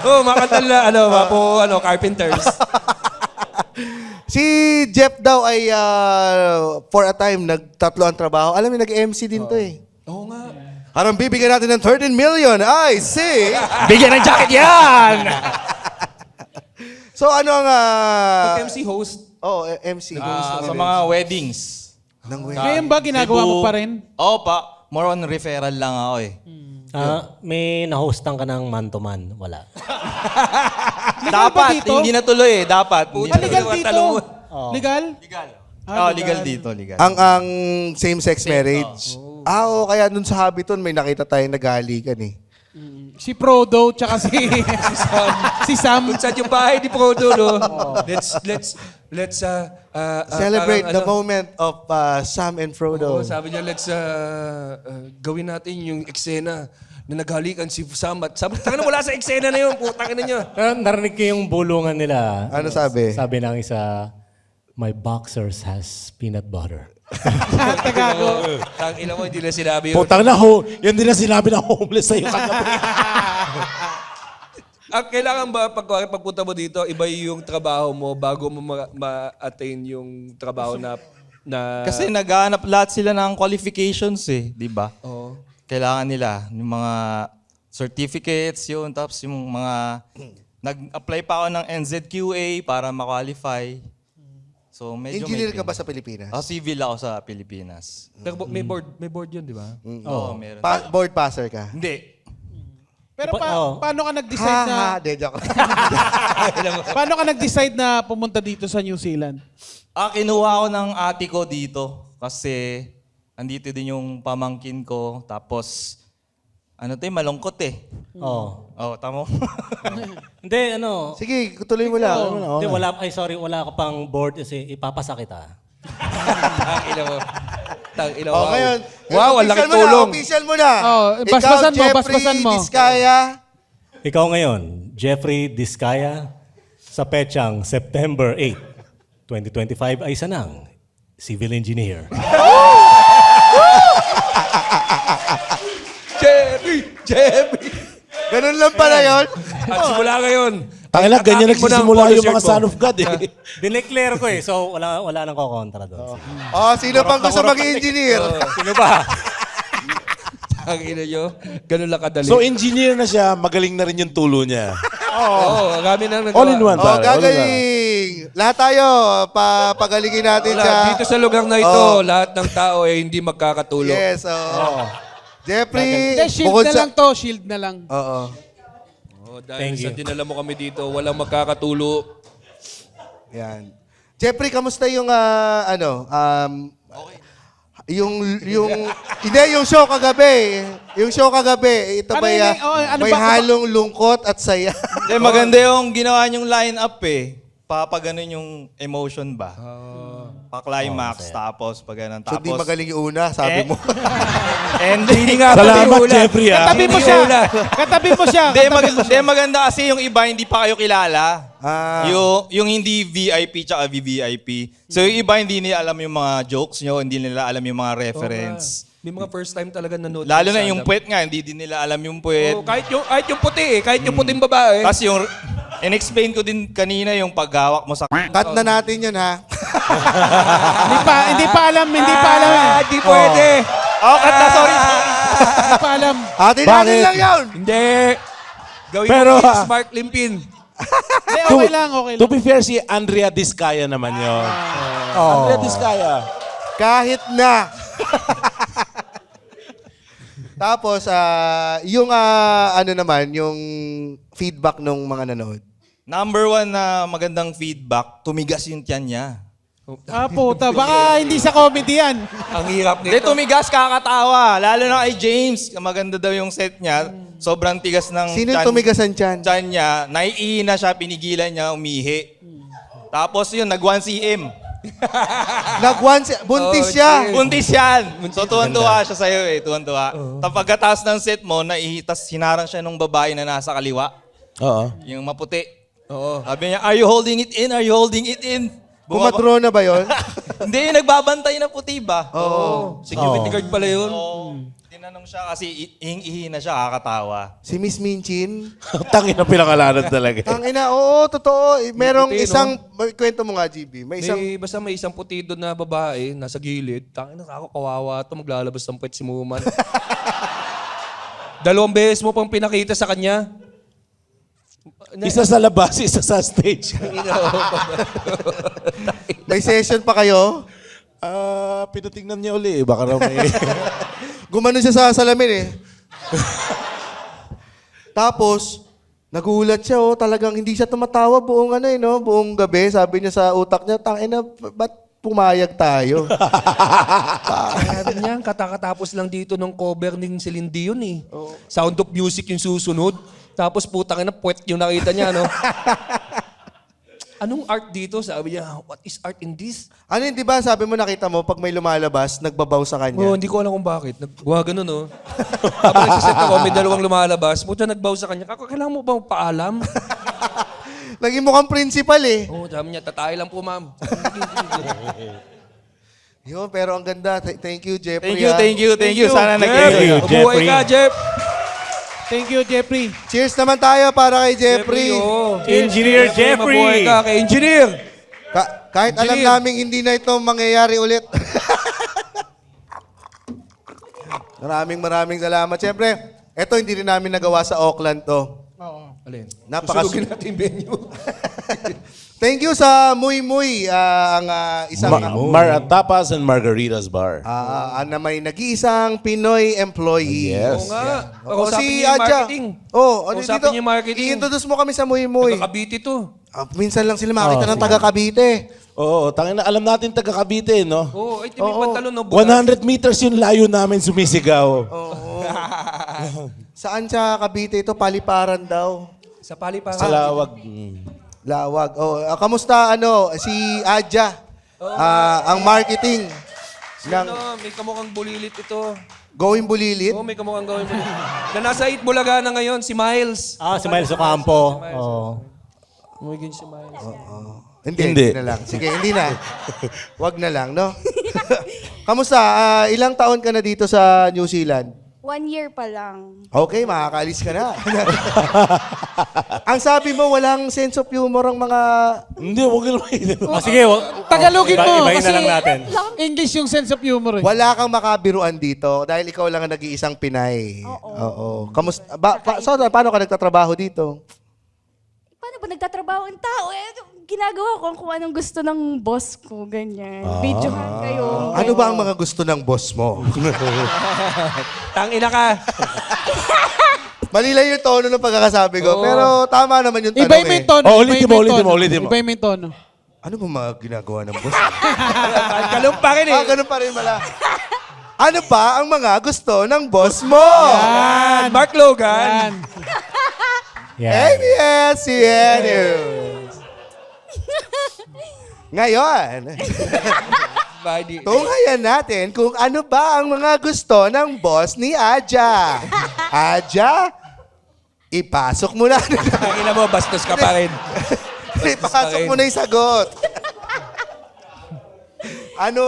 Makanta na, carpenters. Si Jeff daw ay for a time nagtatlo ang trabaho. Alam mo, nag-MC din to eh. Oo nga. Harang bibigyan natin ng 13 million. I see. Bigyan ng jacket yan! So ano ang... MC host. MC. Sa mga weddings. Ngayon ba ginagawa mo pa rin? Oo pa. More on referral lang ako eh. May na-hostan ka ng man-to-man? Wala. Dapat, hindi na tuloy eh. Dapat. Legal dito. Legal? Legal. Legal dito. Legal. Ang same-sex marriage. Kaya dun sa Habiton may nakita tayong nag-aalikan eh. Si Frodo, tsaka si Sam. Kung saan yung bahay ni Frodo, no? Let's Celebrate the moment of Sam and Frodo. Sabi niya, let's gawin natin yung eksena na naghalikan si Sam at sabi, tanga na wala sa eksena na yun, putang ina niyo. Narinig ko yung bulungan nila. Ano sabi? Sabi ng isa, my boxers has peanut butter. Tagago. Tang ina mo, hindi na sinabi yun. Putang na yan din na sinabi ng homeless sa'yo kagabi. Kailangan ba pagpunta mo dito, iba yung trabaho mo bago mo ma-attain yung trabaho na Kasi naghahanap lahat sila ng qualifications eh, di ba? Oo. Kailangan nila yung mga certificates yun, tapos yung mga nag-apply pa ako ng NZQA para ma-qualify. So medyo Engineer ka ba sa Pilipinas? Civil ako sa Pilipinas. Pero may board yun, di ba? Oo, meron. Board passer ka? Hindi. Pero paano ka nag-decide na... joke. Paano ka nag-decide na pumunta dito sa New Zealand? Kinuha ko ng ate ko dito kasi andito din yung pamangkin ko. Tapos, malungkot eh. Tamo. Hindi, Sige, tuloy mo lang. Hindi, wala ka pang board kasi ipapasa kita. Ngayon. Wow, ang laki tulong. Official mo na. Basbasan mo, Ikaw, basbasan mo. Jeffrey Diskaya. Ikaw ngayon, Jeffrey Diskaya, sa petsang September 8, 2025 ay sanang civil engineer. Jeffrey! Ganun lang pala yun. At simula ngayon, Tangina, ganyan Atakin mo na ang nagsisimula polo yung shirt mga mo. son of God eh. Dineclare ko eh. So, wala nang kokontra doon. Oh, sino pang gusto mag-engineer? Sino ba? Ang ina nyo, ganun lang kadali. So, engineer na siya, magaling na rin yung tulo niya. Oo, kami na nagawa. All in one, Oh, pare. All in one. gagaling. Lahat tayo, pagalingin natin Wala, siya. dito sa lugar na ito, lahat ng tao ay hindi magkakatulog. Yes, Jeffrey, Hindi, shield bukod na sa... lang to. Shield na lang. Oo. Oh, dahil sa dinala mo kami dito, walang magkakatulo. Yan. Jeffrey, kamusta yung yung show kagabi. Yung show kagabi, ito Ano ba yun eh? Oh, ano may ba- halong lungkot at saya. Hindi, maganda yung ginawa niyong line-up eh. Papaganon yung emotion ba? Pa-climax, tapos pag ganun. So, di Tapos, magaling yung una, sabi mo. and Hindi nga Salamat, pala, Jeffrey, ah. Katabi mo siya. Katabi mo siya. Hindi, maganda kasi yung iba hindi pa kayo kilala. Ah. Yung hindi VIP tsaka VVIP. So yung iba hindi nila alam yung mga jokes nyo, hindi nila alam yung mga reference. May mga first time talaga nanood. Lalo na sa yung stand-up. puwet nga, hindi din nila alam yung puwet. Oh, kahit yung puti eh, kahit yung puting babae. Tapos yung, in-explain ko din kanina yung paghawak mo sa... Cut na natin yun, ha? Hindi pa alam. Hindi pwede. Oh, cut na, sorry. Hindi pa alam. Atin natin Bakit? lang yun! Hindi. Gawin Pero, mo yung smart limpin. Hindi, okay lang. To be fair, si Andrea Discaya naman yun. Andrea Discaya. Kahit na. Tapos, yung yung feedback nung mga nanood. Number one na magandang feedback, tumigas yung tiyan niya. Puta. Baka hindi sa comedy yan. Ang hirap Hindi, nito. tumigas, kakatawa. Lalo na kay James. Maganda daw yung set niya. Sobrang tigas ng Sino yung tumigasan dyan? tiyan niya. Naiihi na siya, pinigilan niya, umihi. Tapos yun, nag 1 cm. Buntis siya. Buntis yan. So tuwan-tuwa siya sa'yo eh, tuwan-tuwa. Tapos pagkatapos ng set mo, tas hinarang siya nung babae na nasa kaliwa. Oo. Yung maputi. Oo. Sabi niya, are you holding it in? Are you holding it in? Kumadrona ba yun? Hindi, yung nagbabantay na puti ba? Oo. Security guard pala yun. Tinanong siya kasi ihing-ihi na siya, kakatawa. Si Miss Minchin. Tangin na pinangalanan talaga. Tangina, oo, totoo. Merong puti, isang, kwento mo nga, GB. May isang, Basta may isang puti doon na babae, nasa gilid. Tangin na ako, kawawa to, maglalabas ng puwet si Muman. 2 beses mo pang pinakita sa kanya. Isa sa labas, isa sa stage. may session pa kayo. Pinatingnan niya uli. Baka raw may... Gumanon siya sa salamin eh. Tapos, nagulat siya talagang hindi siya tumatawa buong gabi. Sabi niya sa utak niya, tangina, ba't pumayag tayo? Sabi niya, katakatapos lang dito ng cover ng Celine Dion eh. Sound of Music yung susunod. Tapos putang ina, puwet yung nakita niya, no? Anong art dito? Sabi niya, what is art in this? Ano yun, di ba sabi mo nakita mo, pag may lumalabas, nagbabaw sa kanya? Hindi ko alam kung bakit. Ganun, no? Habang nagsiset ako, may 2 lumalabas. Puta, nagbaw sa kanya. Kailangan mo ba paalam? Naging mukhang principal eh. Sabi niya, tatay lang po, ma'am. Yun, pero ang ganda. Thank you, Jeffrey. Thank you. Sana nag-enjoy. Mabuhay ka, Jeff. Thank you, Jeffrey. Cheers naman tayo para kay Jeffrey. Engineer Jeffrey. Mabuhay ka kay Engineer. Kahit alam Engineer. namin hindi na ito mangyayari ulit. Maraming salamat. Siyempre, ito hindi rin namin nagawa sa Auckland to. Alin? Susunugin Susunugin natin yung venue. Thank you sa Muy Muy, ang isang Mar Tapas and Margaritas Bar. na may nag-iisang Pinoy employee. Yes. Oo nga. Oo, Kausapin si niyo yung Adja. marketing. dito? Kausapin niyo yung marketing. I-introduce mo kami sa Muy Muy. Kabiti to. Minsan lang sila makita ng taga Cavite. Oo, tangin na alam natin taga Cavite, no? Ay, may pantalon, no? 100 meters yung layo namin sumisigaw. Saan sa Cavite ito? Paliparan daw. Sa paliparan. Sa lawag. Lawag. Kamusta si Adja? Ang marketing ng May kamukhang bulilit ito. Going Bulilit. May kamukhang gawin bulilit. Na nasa Itbulaga na ngayon, si Miles. Si Miles Ocampo. Umigin si Miles. Hindi na lang. Sige, hindi na. Wag na lang, no? Kamusta? Ilang taon ka na dito sa New Zealand? 1 year pa lang. Okay, makakaalis ka na. Ang sabi mo, walang sense of humor ang mga... Hindi, huwag naman. Sige, Tagalogin mo. Ibahin na Kasi lang natin. English yung sense of humor eh. Wala kang makabiruan dito dahil ikaw lang ang nag-iisang Pinay. Oo. Kamusta? So, paano ka nagtatrabaho dito? Paano ba nagtatrabaho ang tao? Ginagawa ko kung anong gusto ng boss ko, ganyan. Videohan kayo. Ano ba ang mga gusto ng boss mo? Tangina ka. Mali lang yung tono ng pagkakasabi ko, Oo. pero tama naman yung tanong Iba yung tono. Oh, iba ulitin yung mo, ulitin tono. mo, ulitin mo. Iba yung tono. Ano ba mga ginagawa ng boss? Ganun pa rin eh. Ganun pa rin pala. Ano pa ang mga gusto ng boss mo? Yan. Mark Logan. Yeah. ABS-CBN News. Ngayon, Body. tunghayan natin kung ano ba ang mga gusto ng boss ni Aja. Aja, ipasok mo na. Tangina mo, bastos ka pa rin. Ipasok mo na yung sagot.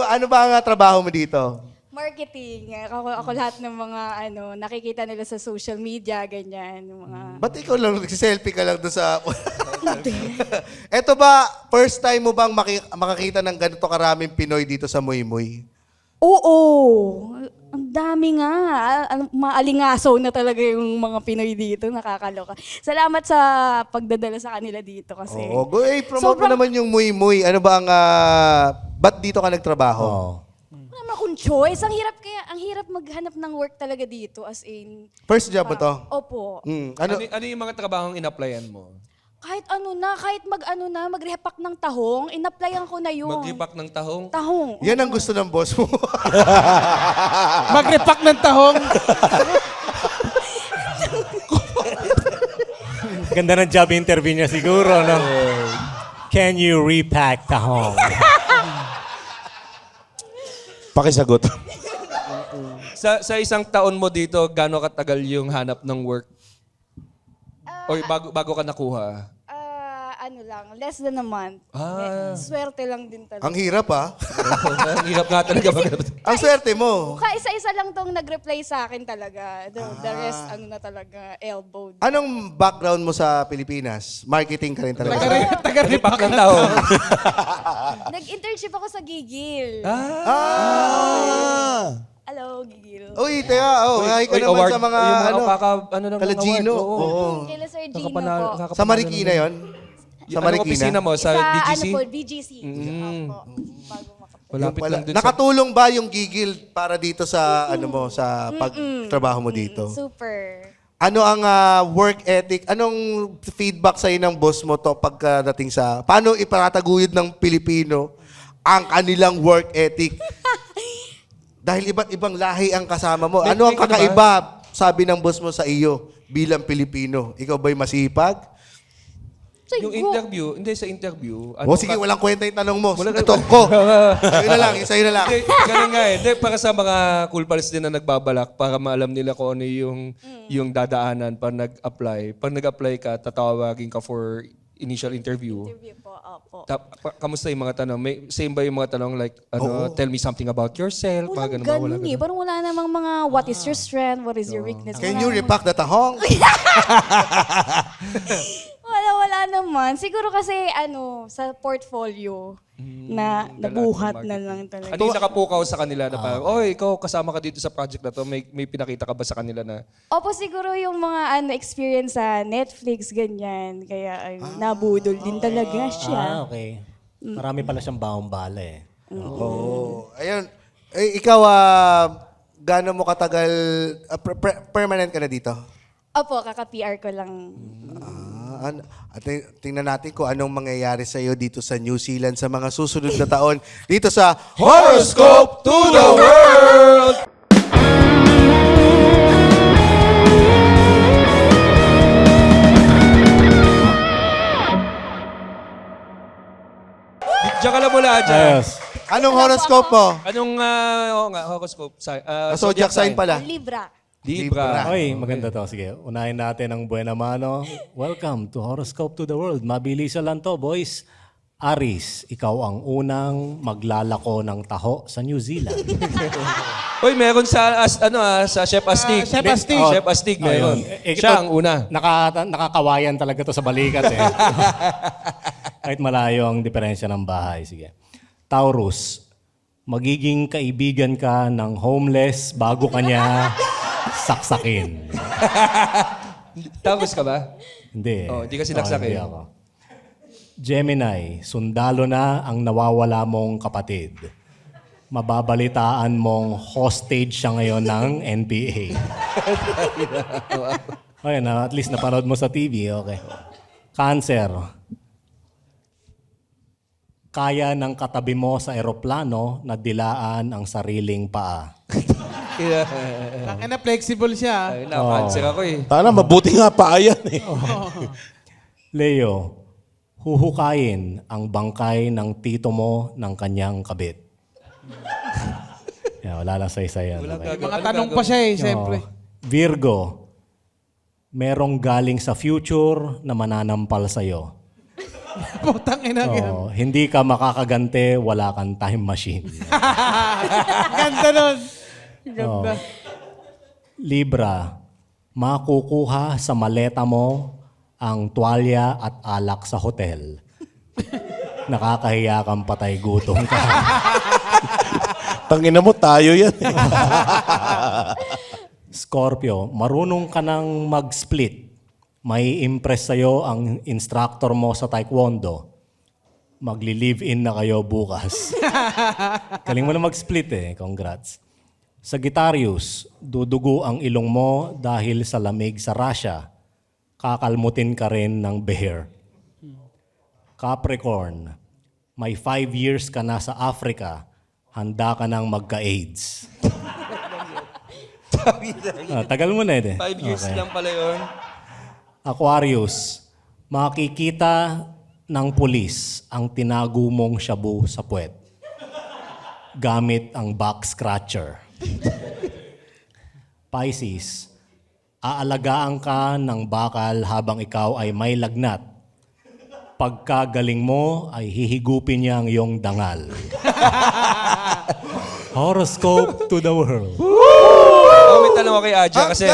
ano ba ang trabaho mo dito? Marketing. Ako lahat ng mga nakikita nila sa social media, ganyan. Yung mga... Ba't ikaw lang nagsiselfie ka lang doon sa... Eto ba, first time mo bang makakita ng ganito karaming Pinoy dito sa Muy Muy? Oo. Ang dami nga. Maalingasaw na talaga yung mga Pinoy dito. Nakakaloka. Salamat sa pagdadala sa kanila dito kasi. Oo, promote mo naman yung Muy Muy. Ano ba ang... ba't dito ka nagtrabaho? Oh. Wala naman akong choice. Ang hirap maghanap ng work talaga dito as in. First job mo to? Opo. Ano yung mga trabahong in-applyan mo? Kahit mag-repack ng tahong, in-applyan ko na yun. Mag-repack ng tahong? Tahong. Yan ang gusto ng boss mo. Mag-repack ng tahong. Ganda ng job interview niya siguro, no? Can you repack tahong? Pakisagot. Sa isang taon mo dito, gaano katagal yung hanap ng work? O bago ka nakuha? Less than a month. Swerte lang din talaga. Ang hirap Ang hirap nga talaga. Ang swerte mo. Isa-isa lang tong nag-reply sa akin talaga. The rest, talaga, elbowed. Anong background mo sa Pilipinas? Marketing ka rin talaga. Repack ng tahong. Nag-internship ako sa Gigil. Hello, Gigil. Uy, Tea, hi ka naman award. sa mga Kalagino. Oo. Kila Sir Gino po. Sa Marikina yon? Sa Anong opisina Marikina? mo? Sa BGC? BGC. Opo. Bago Malapit lang dun sa... Nakatulong ba yung gigil para dito sa sa pagtrabaho mo dito? Super. Ano ang work ethic? Anong feedback sa'yo ng boss mo to pagdating sa... Paano ipatataguyod ng Pilipino ang kanilang work ethic? Dahil iba't ibang lahi ang kasama mo. Ano ang kakaiba, sabi ng boss mo sa iyo bilang Pilipino? Ikaw ba'y masipag? Yung interview, hindi sa interview. Sige, walang kwenta yung tanong mo. Ito ko. Sa'yo na lang. Hindi, ganun nga eh. Hindi, para sa mga cool pals din na nagbabalak para maalam nila kung ano yung dadaanan pag nag-apply. Pag nag-apply ka, tatawagin ka for initial interview. Interview po, opo. Kamusta yung mga tanong? Same ba yung mga tanong like, tell me something about yourself? Walang Mga ganun ba? Wala ganun eh. Parang wala namang mga what is your strength, what is your weakness. Can you repack the tahong? Wala naman. Siguro kasi sa portfolio na nabuhat na lang talaga. Ano yung nakapukaw sa kanila na parang, oy, ikaw kasama ka dito sa project na to, may pinakita ka ba sa kanila na? Opo, siguro yung mga experience sa Netflix, ganyan. Kaya nabudol din talaga siya. Okay. Marami pala siyang baong bala eh. Oo. Ayun. Ikaw, gaano mo katagal, permanent ka na dito? Opo, kaka-PR ko lang. At tingnan natin kung anong mangyayari sa iyo dito sa New Zealand sa mga susunod na taon dito sa Horoscope to the World! Diyan ka lang mula, dyan. Anong horoscope mo? Anong horoscope? Zodiac sign pala. Libra. Libra. Oy, maganda to. Sige, unahin natin ang buena mano. Welcome to Horoscope to the World. Mabilisan lang to, boys. Aries, ikaw ang unang maglalako ng taho sa New Zealand. Uy, meron sa Chef Astig. Chef Astig. Chef Astig, meron. Siya ang una. Nakakawayan talaga to sa balikat eh. Kahit malayo ang diferensya ng bahay. Sige. Taurus, magiging kaibigan ka ng homeless bago ka niya saksakin. Tapos ka ba? Hindi. Oh, hindi ka sinaksakin. Hindi ako. Gemini, sundalo na ang nawawala mong kapatid. Mababalitaan mong hostage siya ngayon ng NPA. Okay na, at least napanood mo sa TV. Okay. Cancer. Kaya ng katabi mo sa eroplano na dilaan ang sariling paa. Ang flexible siya. Ay, na-cancer ako eh. Tana, mabuti nga pa yan eh. Leo, huhukayin ang bangkay ng tito mo ng kanyang kabit. Wala lang say-sayan. Okay. Mga tanong pa siya eh, siyempre. Virgo, merong galing sa future na mananampal sa'yo. Putang ina yan. Hindi ka makakagante, wala kang time machine. Ganda nun. Ganda. Libra, makukuha sa maleta mo ang tuwalya at alak sa hotel. Nakakahiya kang patay gutom ka. Tangina mo, tayo yan eh. Scorpio, marunong ka nang mag-split. May impress sa'yo ang instructor mo sa taekwondo. Magli-live-in na kayo bukas. Galing mo na mag-split eh. Congrats. Sagittarius, dudugo ang ilong mo dahil sa lamig sa Russia. Kakalmutin ka rin ng bear. Capricorn, may 5 years ka na sa Africa. Handa ka nang magka-AIDS. Tagal mo na eh. 5 years lang pala yun. Aquarius, makikita ng pulis ang tinago mong shabu sa puwet. Gamit ang back scratcher. Pisces, aalagaan ka ng bakal habang ikaw ay may lagnat. Pagkagaling mo ay hihigupin niya ang iyong dangal. Horoscope to the world. May tanong ako kay Adja kasi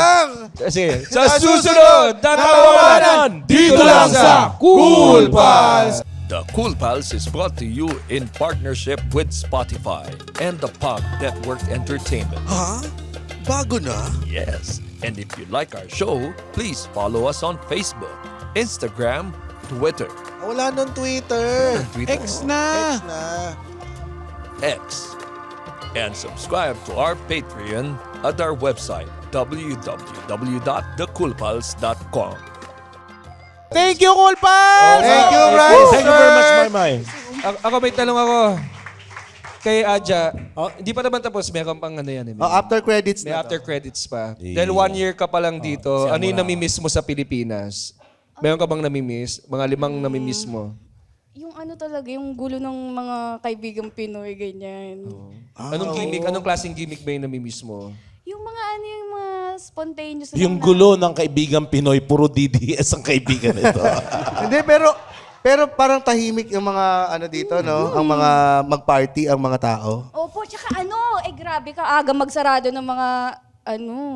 sa susunod na tawanan dito lang sa Cool Pals. The Cool Pals is brought to you in partnership with Spotify and the Pop Network Entertainment. Ha? Bago na? Yes. And if you like our show, please follow us on Facebook, Instagram, Twitter. Wala nung Twitter. X na. X. And subscribe to our Patreon at our website, www.thecoolpals.com. Thank you, Cool Pals! Thank you, Bryce. Thank you very much, Maymay. Ako may tanong ako kay Adja. Hindi pa naman tapos, meron pang ano yan. After credits May na after credits pa. Dahil 1 year ka pa lang dito, ano yung namimiss mo sa Pilipinas? Meron ka bang namimiss? Mga 5 namimiss mo? Yung ano talaga, yung gulo ng mga kaibigang Pinoy, ganyan. Anong gimmick? Anong klaseng gimmick ba yung namimiss mo? Yung mga yung mga spontaneous. Yung gulo ng kaibigang Pinoy, puro DDS ang kaibigan nito. Hindi, pero parang tahimik yung mga ano dito, no? Ang mga mag-party, ang mga tao. Opo, tsaka grabe ka, aga magsarado ng mga,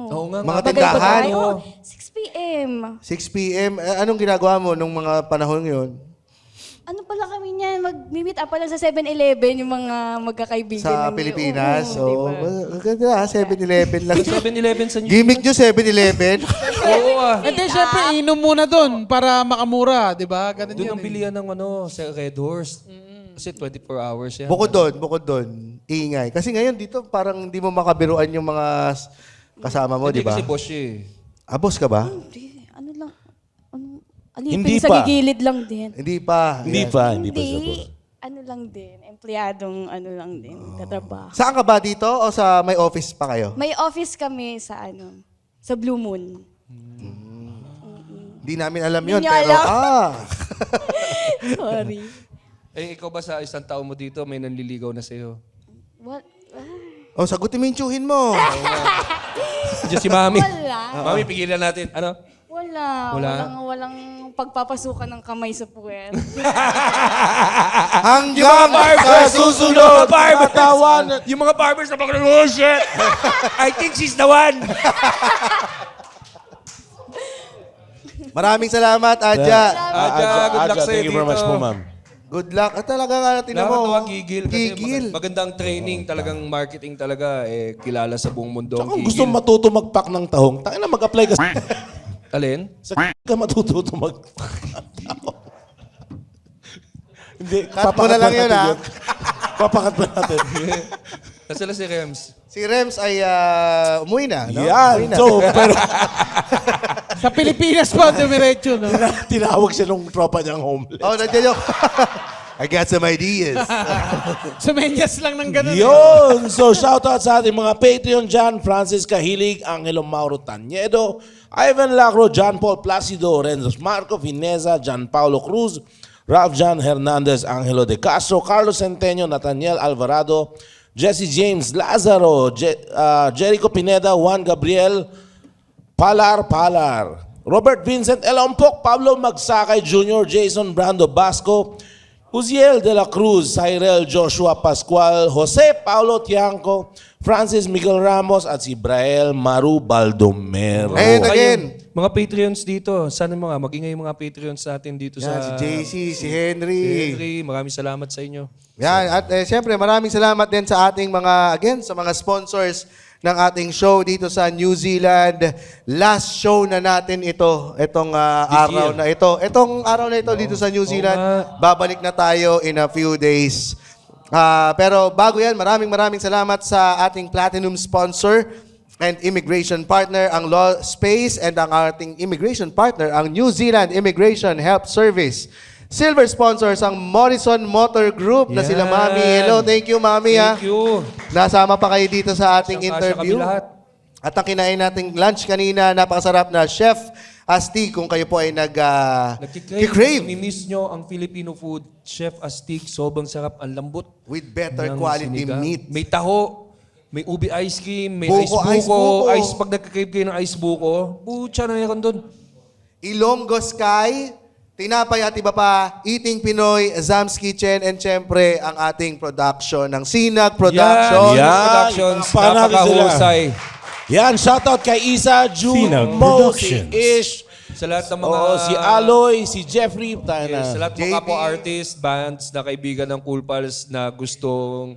Oo nga, Mga bagay tindahan. pa tayo. 6 p.m. 6 p.m. Anong ginagawa mo nung mga panahon yun? Ano pala kami niyan, mag-meet up pala sa 7-Eleven yung mga magkakaibigan. Sa namin. Pilipinas. Oo, So, diba? ganda 7-Eleven lang. 7-Eleven sa New Gimmick nyo 7-Eleven? Oo ah. Hindi, syempre, inom muna doon para makamura, di ba? Ganun Doon yun ang bilihan ng sa Red Horse. Kasi 24 hours yan. Bukod doon, ingay. Kasi ngayon dito parang hindi mo makabiruan yung mga kasama mo, di Hindi ba? kasi boss siya eh. Boss ka ba? Hindi, ano lang, Hindi alipin sa pa. gigilid lang din. Hindi pa. Hindi Yes. pa siya boss. Ano lang din, empleyadong ano lang din, katrabaho. Saan ka ba dito o sa may office pa kayo? May office kami sa sa Blue Moon. Hindi namin alam yun, Hindi nyo pero alam. Sorry. Ikaw ba sa isang taon mo dito, may nanliligaw na sa'yo? What? sagutin mo yung tsuhin mo. Diyan si Mami. Wala. Mami, pigilan natin. Ano? Wala. Wala? Walang pagpapasukan ng kamay sa puwet. Hanggang sa susunod. Yung mga barbers na pag oh shit! I think she's the one! Maraming salamat, Adja. Good luck sa'yo Thank you very much dito. po, ma'am. Good luck. At talaga nga natin mo. Nakakatawa, gigil. Kasi Gigil. magandang training, talagang marketing talaga. Kilala sa buong mundo ang Kung gigil. gusto matuto mag-pack ng tahong, tangina mag-apply ka sa... Alin? Sa ka matututo mag-pack ng tahong. Hindi, Cut mo na lang yun, ha? Papakat mo natin. Nasaan si Rems? Si Rems ay umuwi na, no? Yan. So, pero Sa Pilipinas pa, dumiretso, no? tinawag siya nung tropa niyang homeless. Oh, nandiyan yung... I got some ideas. Sumenyas lang ng ganun. Yun! So, shoutout sa ating mga Patreon dyan. Francis Cahilig, Angelo Mauro Taniedo, Ivan Lacro, John Paul Placido, Renzo Marco, Vineza, John Paulo Cruz, Ralph John Hernandez, Angelo De Castro, Carlos Centeno, Nathaniel Alvarado, Jesse James, Lazaro, Jericho Pineda, Juan Gabriel, Palar, Robert Vincent Elompok, Pablo Magsakay Jr., Jason Brando Basco, Uziel de la Cruz, Cyril Joshua Pascual, Jose Paulo Tiangco, Francis Miguel Ramos at si Brael Maru Baldomero. And again, Mga Patreons dito, sana magingay yung mga Patreons natin dito yan, si sa... JC, si Henry. Henry, maraming salamat sa inyo. Yan, at siyempre maraming salamat din sa ating sa mga sponsors ng ating show dito sa New Zealand. Last show na natin itong araw year. na ito. Itong araw na ito dito sa New Zealand, babalik na tayo in a few days. Pero bago yan, maraming salamat sa ating platinum sponsor and immigration partner, ang Law Space, and ang ating immigration partner, ang New Zealand Immigration Help Service. Silver sponsors ang Morrison Motor Group na sila Mami. Hello, thank you Mami. Thank you. Nasama pa kayo dito sa ating interview. Kami lahat. At ang kinain nating lunch kanina, napakasarap na Chef Asti, kung kayo po ay Nagkikrave. Mimiss nyo ang Filipino food. Chef Astig, sobrang sarap, ang lambot. With better ng quality sinigang. meat. May taho, may ubi ice cream, may Buko, ice ice buko. buko. Ice, pag nagkikrave kayo ng ice buko, pucha na meron doon. Ilonggo Sky, Tinapay at iba pa, Eating Pinoy, Zam's Kitchen, and syempre ang ating production ng Sinag Productions. Productions, Napakahusay. napakahusay. Yan, shoutout kay Isa, June, Sinag Mo, si Productions. Ish, Sa lahat ng mga... si Aloy, si Jeffrey, tayo na. Yes, sa lahat ng mga JP. kapwa artists, bands na kaibigan ng Cool Pals na gustong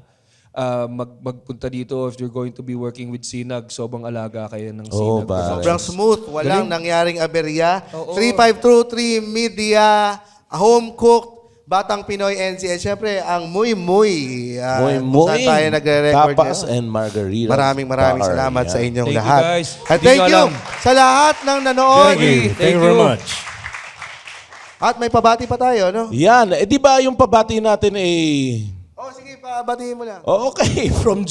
magpunta dito, if you're going to be working with Sinag, sobrang alaga kayo ng Sinag. Sobrang smooth, walang nangyaring aberya. 3523 Media, Home Cooked, Batang Pinoy NCS. Siyempre, ang Muy Muy. Kung saan tayo nagre-record Tapas ngayon. and margarita. Maraming salamat sa inyong Thank you, lahat. guys. At Hindi thank ko you alam. sa lahat ng nanood. Thank you very much. At may pabati pa tayo, no? Yan, di ba yung pabati natin Oh, sige, pabatiin mo lang. okay, from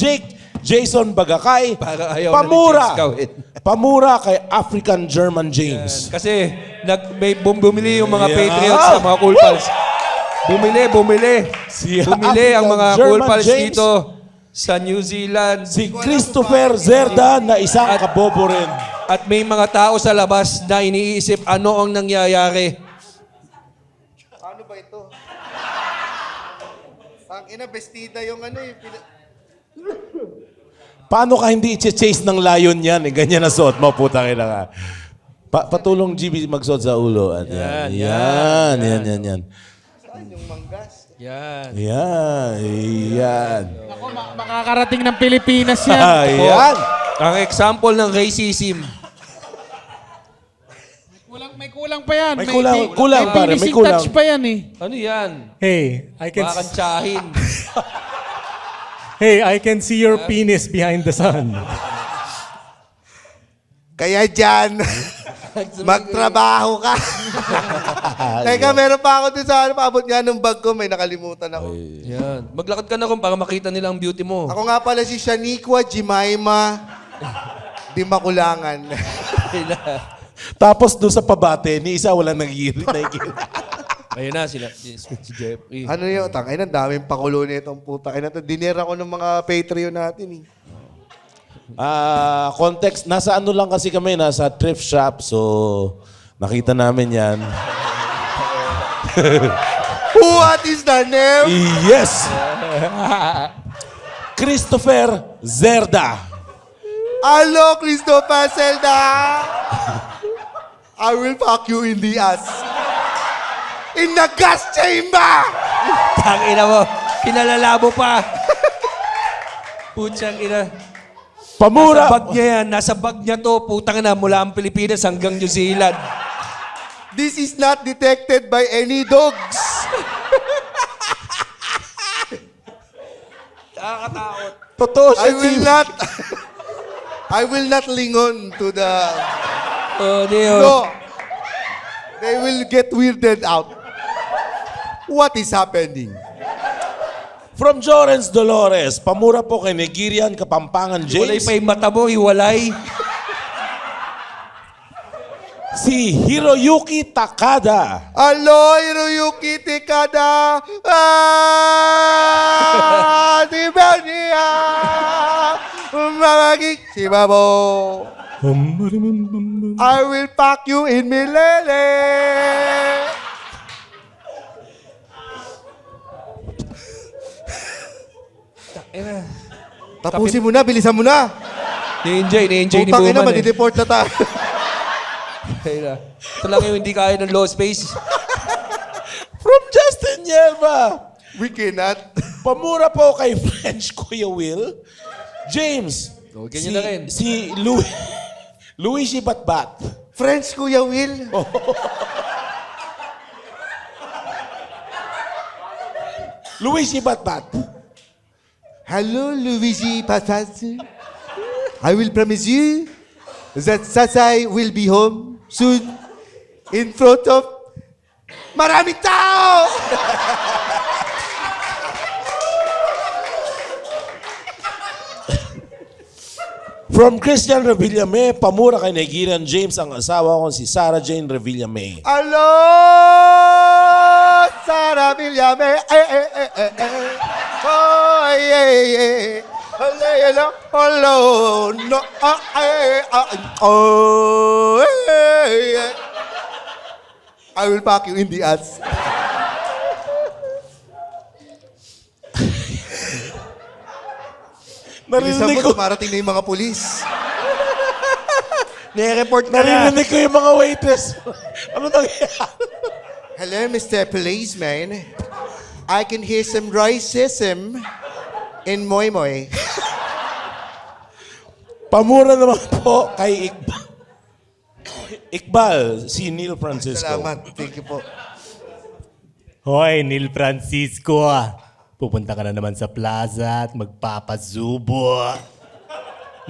Jason Bagakay, Para ayaw Pamura. na ni James gawin. Pamura kay African German James. Kasi bumili yung mga Yeah. Patriots sa mga Cool Pals. Bumili. Bumili ang mga African Cool German Pals James. dito sa New Zealand. Si Christopher Zerda na isang kabobo rin. At may mga tao sa labas na iniisip ano ang nangyayari. Ano ba ito? Ang ina-bestida yung Paano ka hindi i-chase ng layon yan? Ganyan na suot mo, putang ina ka. Patulong GB magsuot sa ulo. At yan. Saan yung manggas? Yan. Ako, makakarating ng Pilipinas yan. Yan. Ang example ng racism. May kulang pa yan. May kulang, may pare, may finishing kulang. touch pa yan eh. Ano yan? Hey, I can see your penis behind the sun. Kaya dyan, magtrabaho ka. Teka, meron pa ako din sa paabot nga ng bag ko, may nakalimutan ako. Yan. Maglakad ka na kung para makita nila ang beauty mo. Ako nga pala si Shaniqua Jimaima Dimakulangan. Tapos doon sa pabate, ni isa walang nagigirit. Ayun na sila. Si Jeffrey. Ano yun? Tangay na, daming pakulo nitong puta. Ay na to, dinera ko ng mga Patreon natin eh. Context, nasa ano lang kasi kami, nasa thrift shop. So, Nakita namin yan. What is the name? Yes! Christopher Zerda. Hello, Christopher Zelda. I will fuck you in the ass. In the gas chamber! Tangina mo, pinalalabo pa. Putsang ina. Pamura. Nasa bag niya yan, nasa bag niya to, putang ina, mula ang Pilipinas hanggang New Zealand. This is not detected by any dogs. Nakakatakot. Totoo siya, I will not lingon to the... Oh, Dio. No. They will get weirded out. What is happening? From Jorens Dolores, pamura po kay Nigerian Kapampangan Hiwalay James. pa yung mata mo, hiwalay. Si Hiroyuki Takada. Hello, Hiroyuki Takada. Di ba niya? Mamagig si Babo. I will pack you in Milele. Tapusin mo na, bilisan mo na. Ni-enjoy ni Putang ina, Bowman eh. madideport na tayo. Ito lang yung hindi kaya ng low space. From Justin Yelba. We cannot. Pamura po kay French Kuya Will. James. Oh, ganyan na rin. Si Luigi Batbat. Friends, Kuya Will. Luigi Batbat. Hello, Luigi Patazzi. I will promise you that Sasay will be home soon in front of maraming tao! From Christian Revillame, pamura kay Nigerian James ang asawa ko si Sarah Jane Revillame. Hello, Sarah Villame. Oh, yeah. Hello, hello, no, oh, yeah. I will pack you in the ass. Bilisan Narinig mo, ko, tumarating na yung mga pulis. Nire-report ka na. narinig ko yung mga waitress. Ano nangyayari? Hello, Mr. Policeman. I can hear some racism in Moy Moy. Pamura naman po kay Iqbal, si Neil Francisco. Salamat. Thank you po. Hoy, Neil Francisco. Pupunta ka na naman sa plaza at magpapazubo.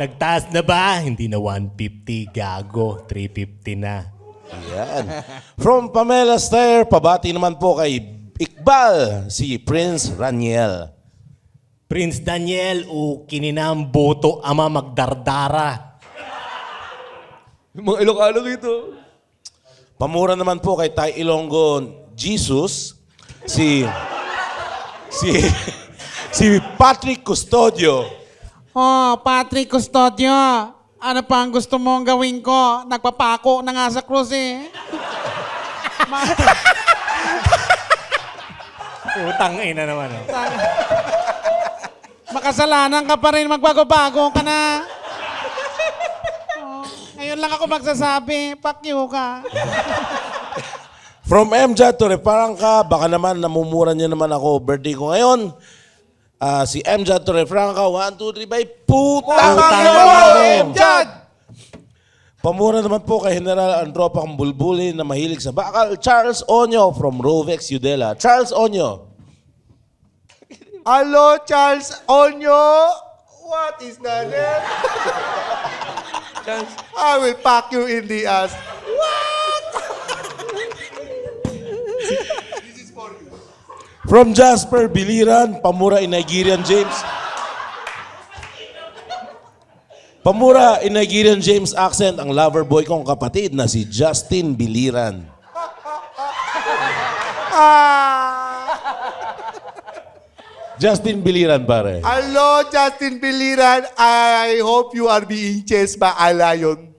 Nagtaas na ba? Hindi na 150, gago. 350 na. Yan. From Pamela Stair, pabati naman po kay Iqbal, si Prince Raniel. Prince Daniel, kininang boto ama magdardara. Yung mga Ilocano ito. Pamura naman po kay Tay Ilonggo Jesus, si Patrick Custodio. Oh, Patrick Custodio. Ano pa ang gusto mong gawin ko? Nagpapako na nga sa krus eh. Utang ina naman. Oh. Makasalanan ka pa rin, magbago-bago ka na. Oh, ngayon lang ako magsasabi, fuck you ka. From MJ to Refranca, baka naman namumura niya naman ako. Birthday ko ngayon. Si MJ to Refranca, 1, 2, 3, by putang MJ! Pamura naman po kay General Andropang Bulbuli na mahilig sa bakal, Charles Onyo from Rovex Udela. Charles Onyo. Hello, Charles Onyo. What is the name? I will pack you in the ass. From Jasper Biliran, Pamura in Nigerian James. Pamura in Nigerian James accent ang lover boy kong kapatid na si Justin Biliran. Justin Biliran, pare. Hello, Justin Biliran. I hope you are being chased by a lion.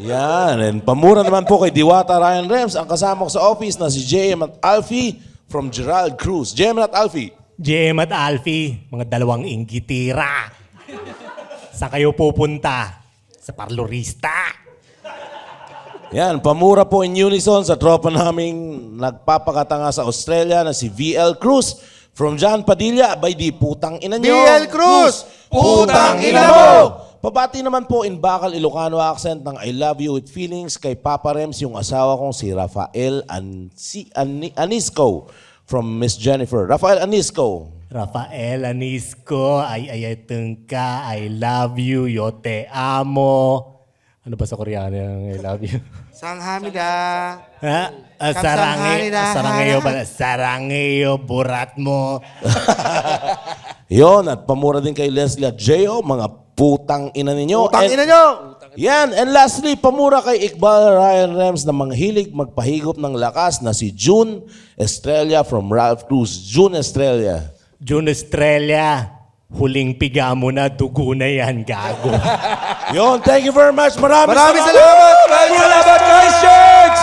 Yan. And pamura naman po kay Diwata Ryan Rems, ang kasama ko sa office na si JM at Alfie from Gerald Cruz. JM at Alfie. JM at Alfie, mga dalawang inggitira. Saan kayo pupunta? Sa parlorista. Yan, pamura po in unison sa tropa naming nagpapakatanga sa Australia na si VL Cruz from John Padilla. Abay di putang ina nyo. VL Cruz! Putang ina mo! Pabati naman po in Bacal Ilocano accent ng I love you with feelings kay Papa Rems, yung asawa kong si Rafael Anisco from Miss Jennifer. Rafael Anisco. Rafael Anisco, ay tungka, I love you, yo te amo. Ano ba sa Koreano yung I love you? Sanghamida. Ha? Sarangayo, burat mo. Yon, at pamura din kay Leslie at J.O., mga putang ina ninyo. Putang ina nyo! Yan, and lastly, pamura kay Iqbal Ryan Rems na manghilig magpahigop ng lakas na si June Estrella from Ralph Cruz. June Estrella. June Estrella, huling piga mo na, dugo na yan, gago. Yon, thank you very much. Maraming salamat! Maraming salamat, Christchurch!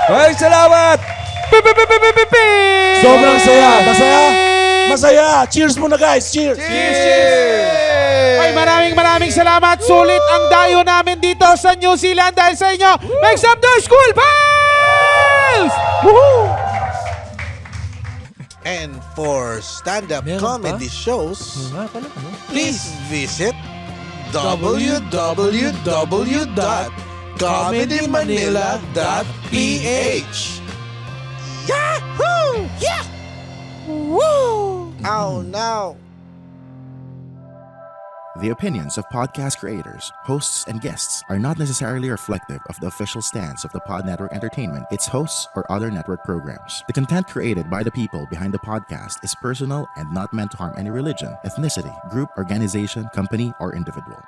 Maraming salamat! Sobrang saya. Masaya. Cheers muna, guys. Cheers. Ay, maraming salamat. Sulit ang dayo namin dito sa New Zealand dahil sa inyo. Make some noise, School Pals! Woohoo! And for stand-up comedy shows, please visit www.comedymanila.ph. Yahoo! Yeah! Woo! Oh no! The opinions of podcast creators, hosts, and guests are not necessarily reflective of the official stance of the Pod Network Entertainment, its hosts, or other network programs. The content created by the people behind the podcast is personal and not meant to harm any religion, ethnicity, group, organization, company, or individual.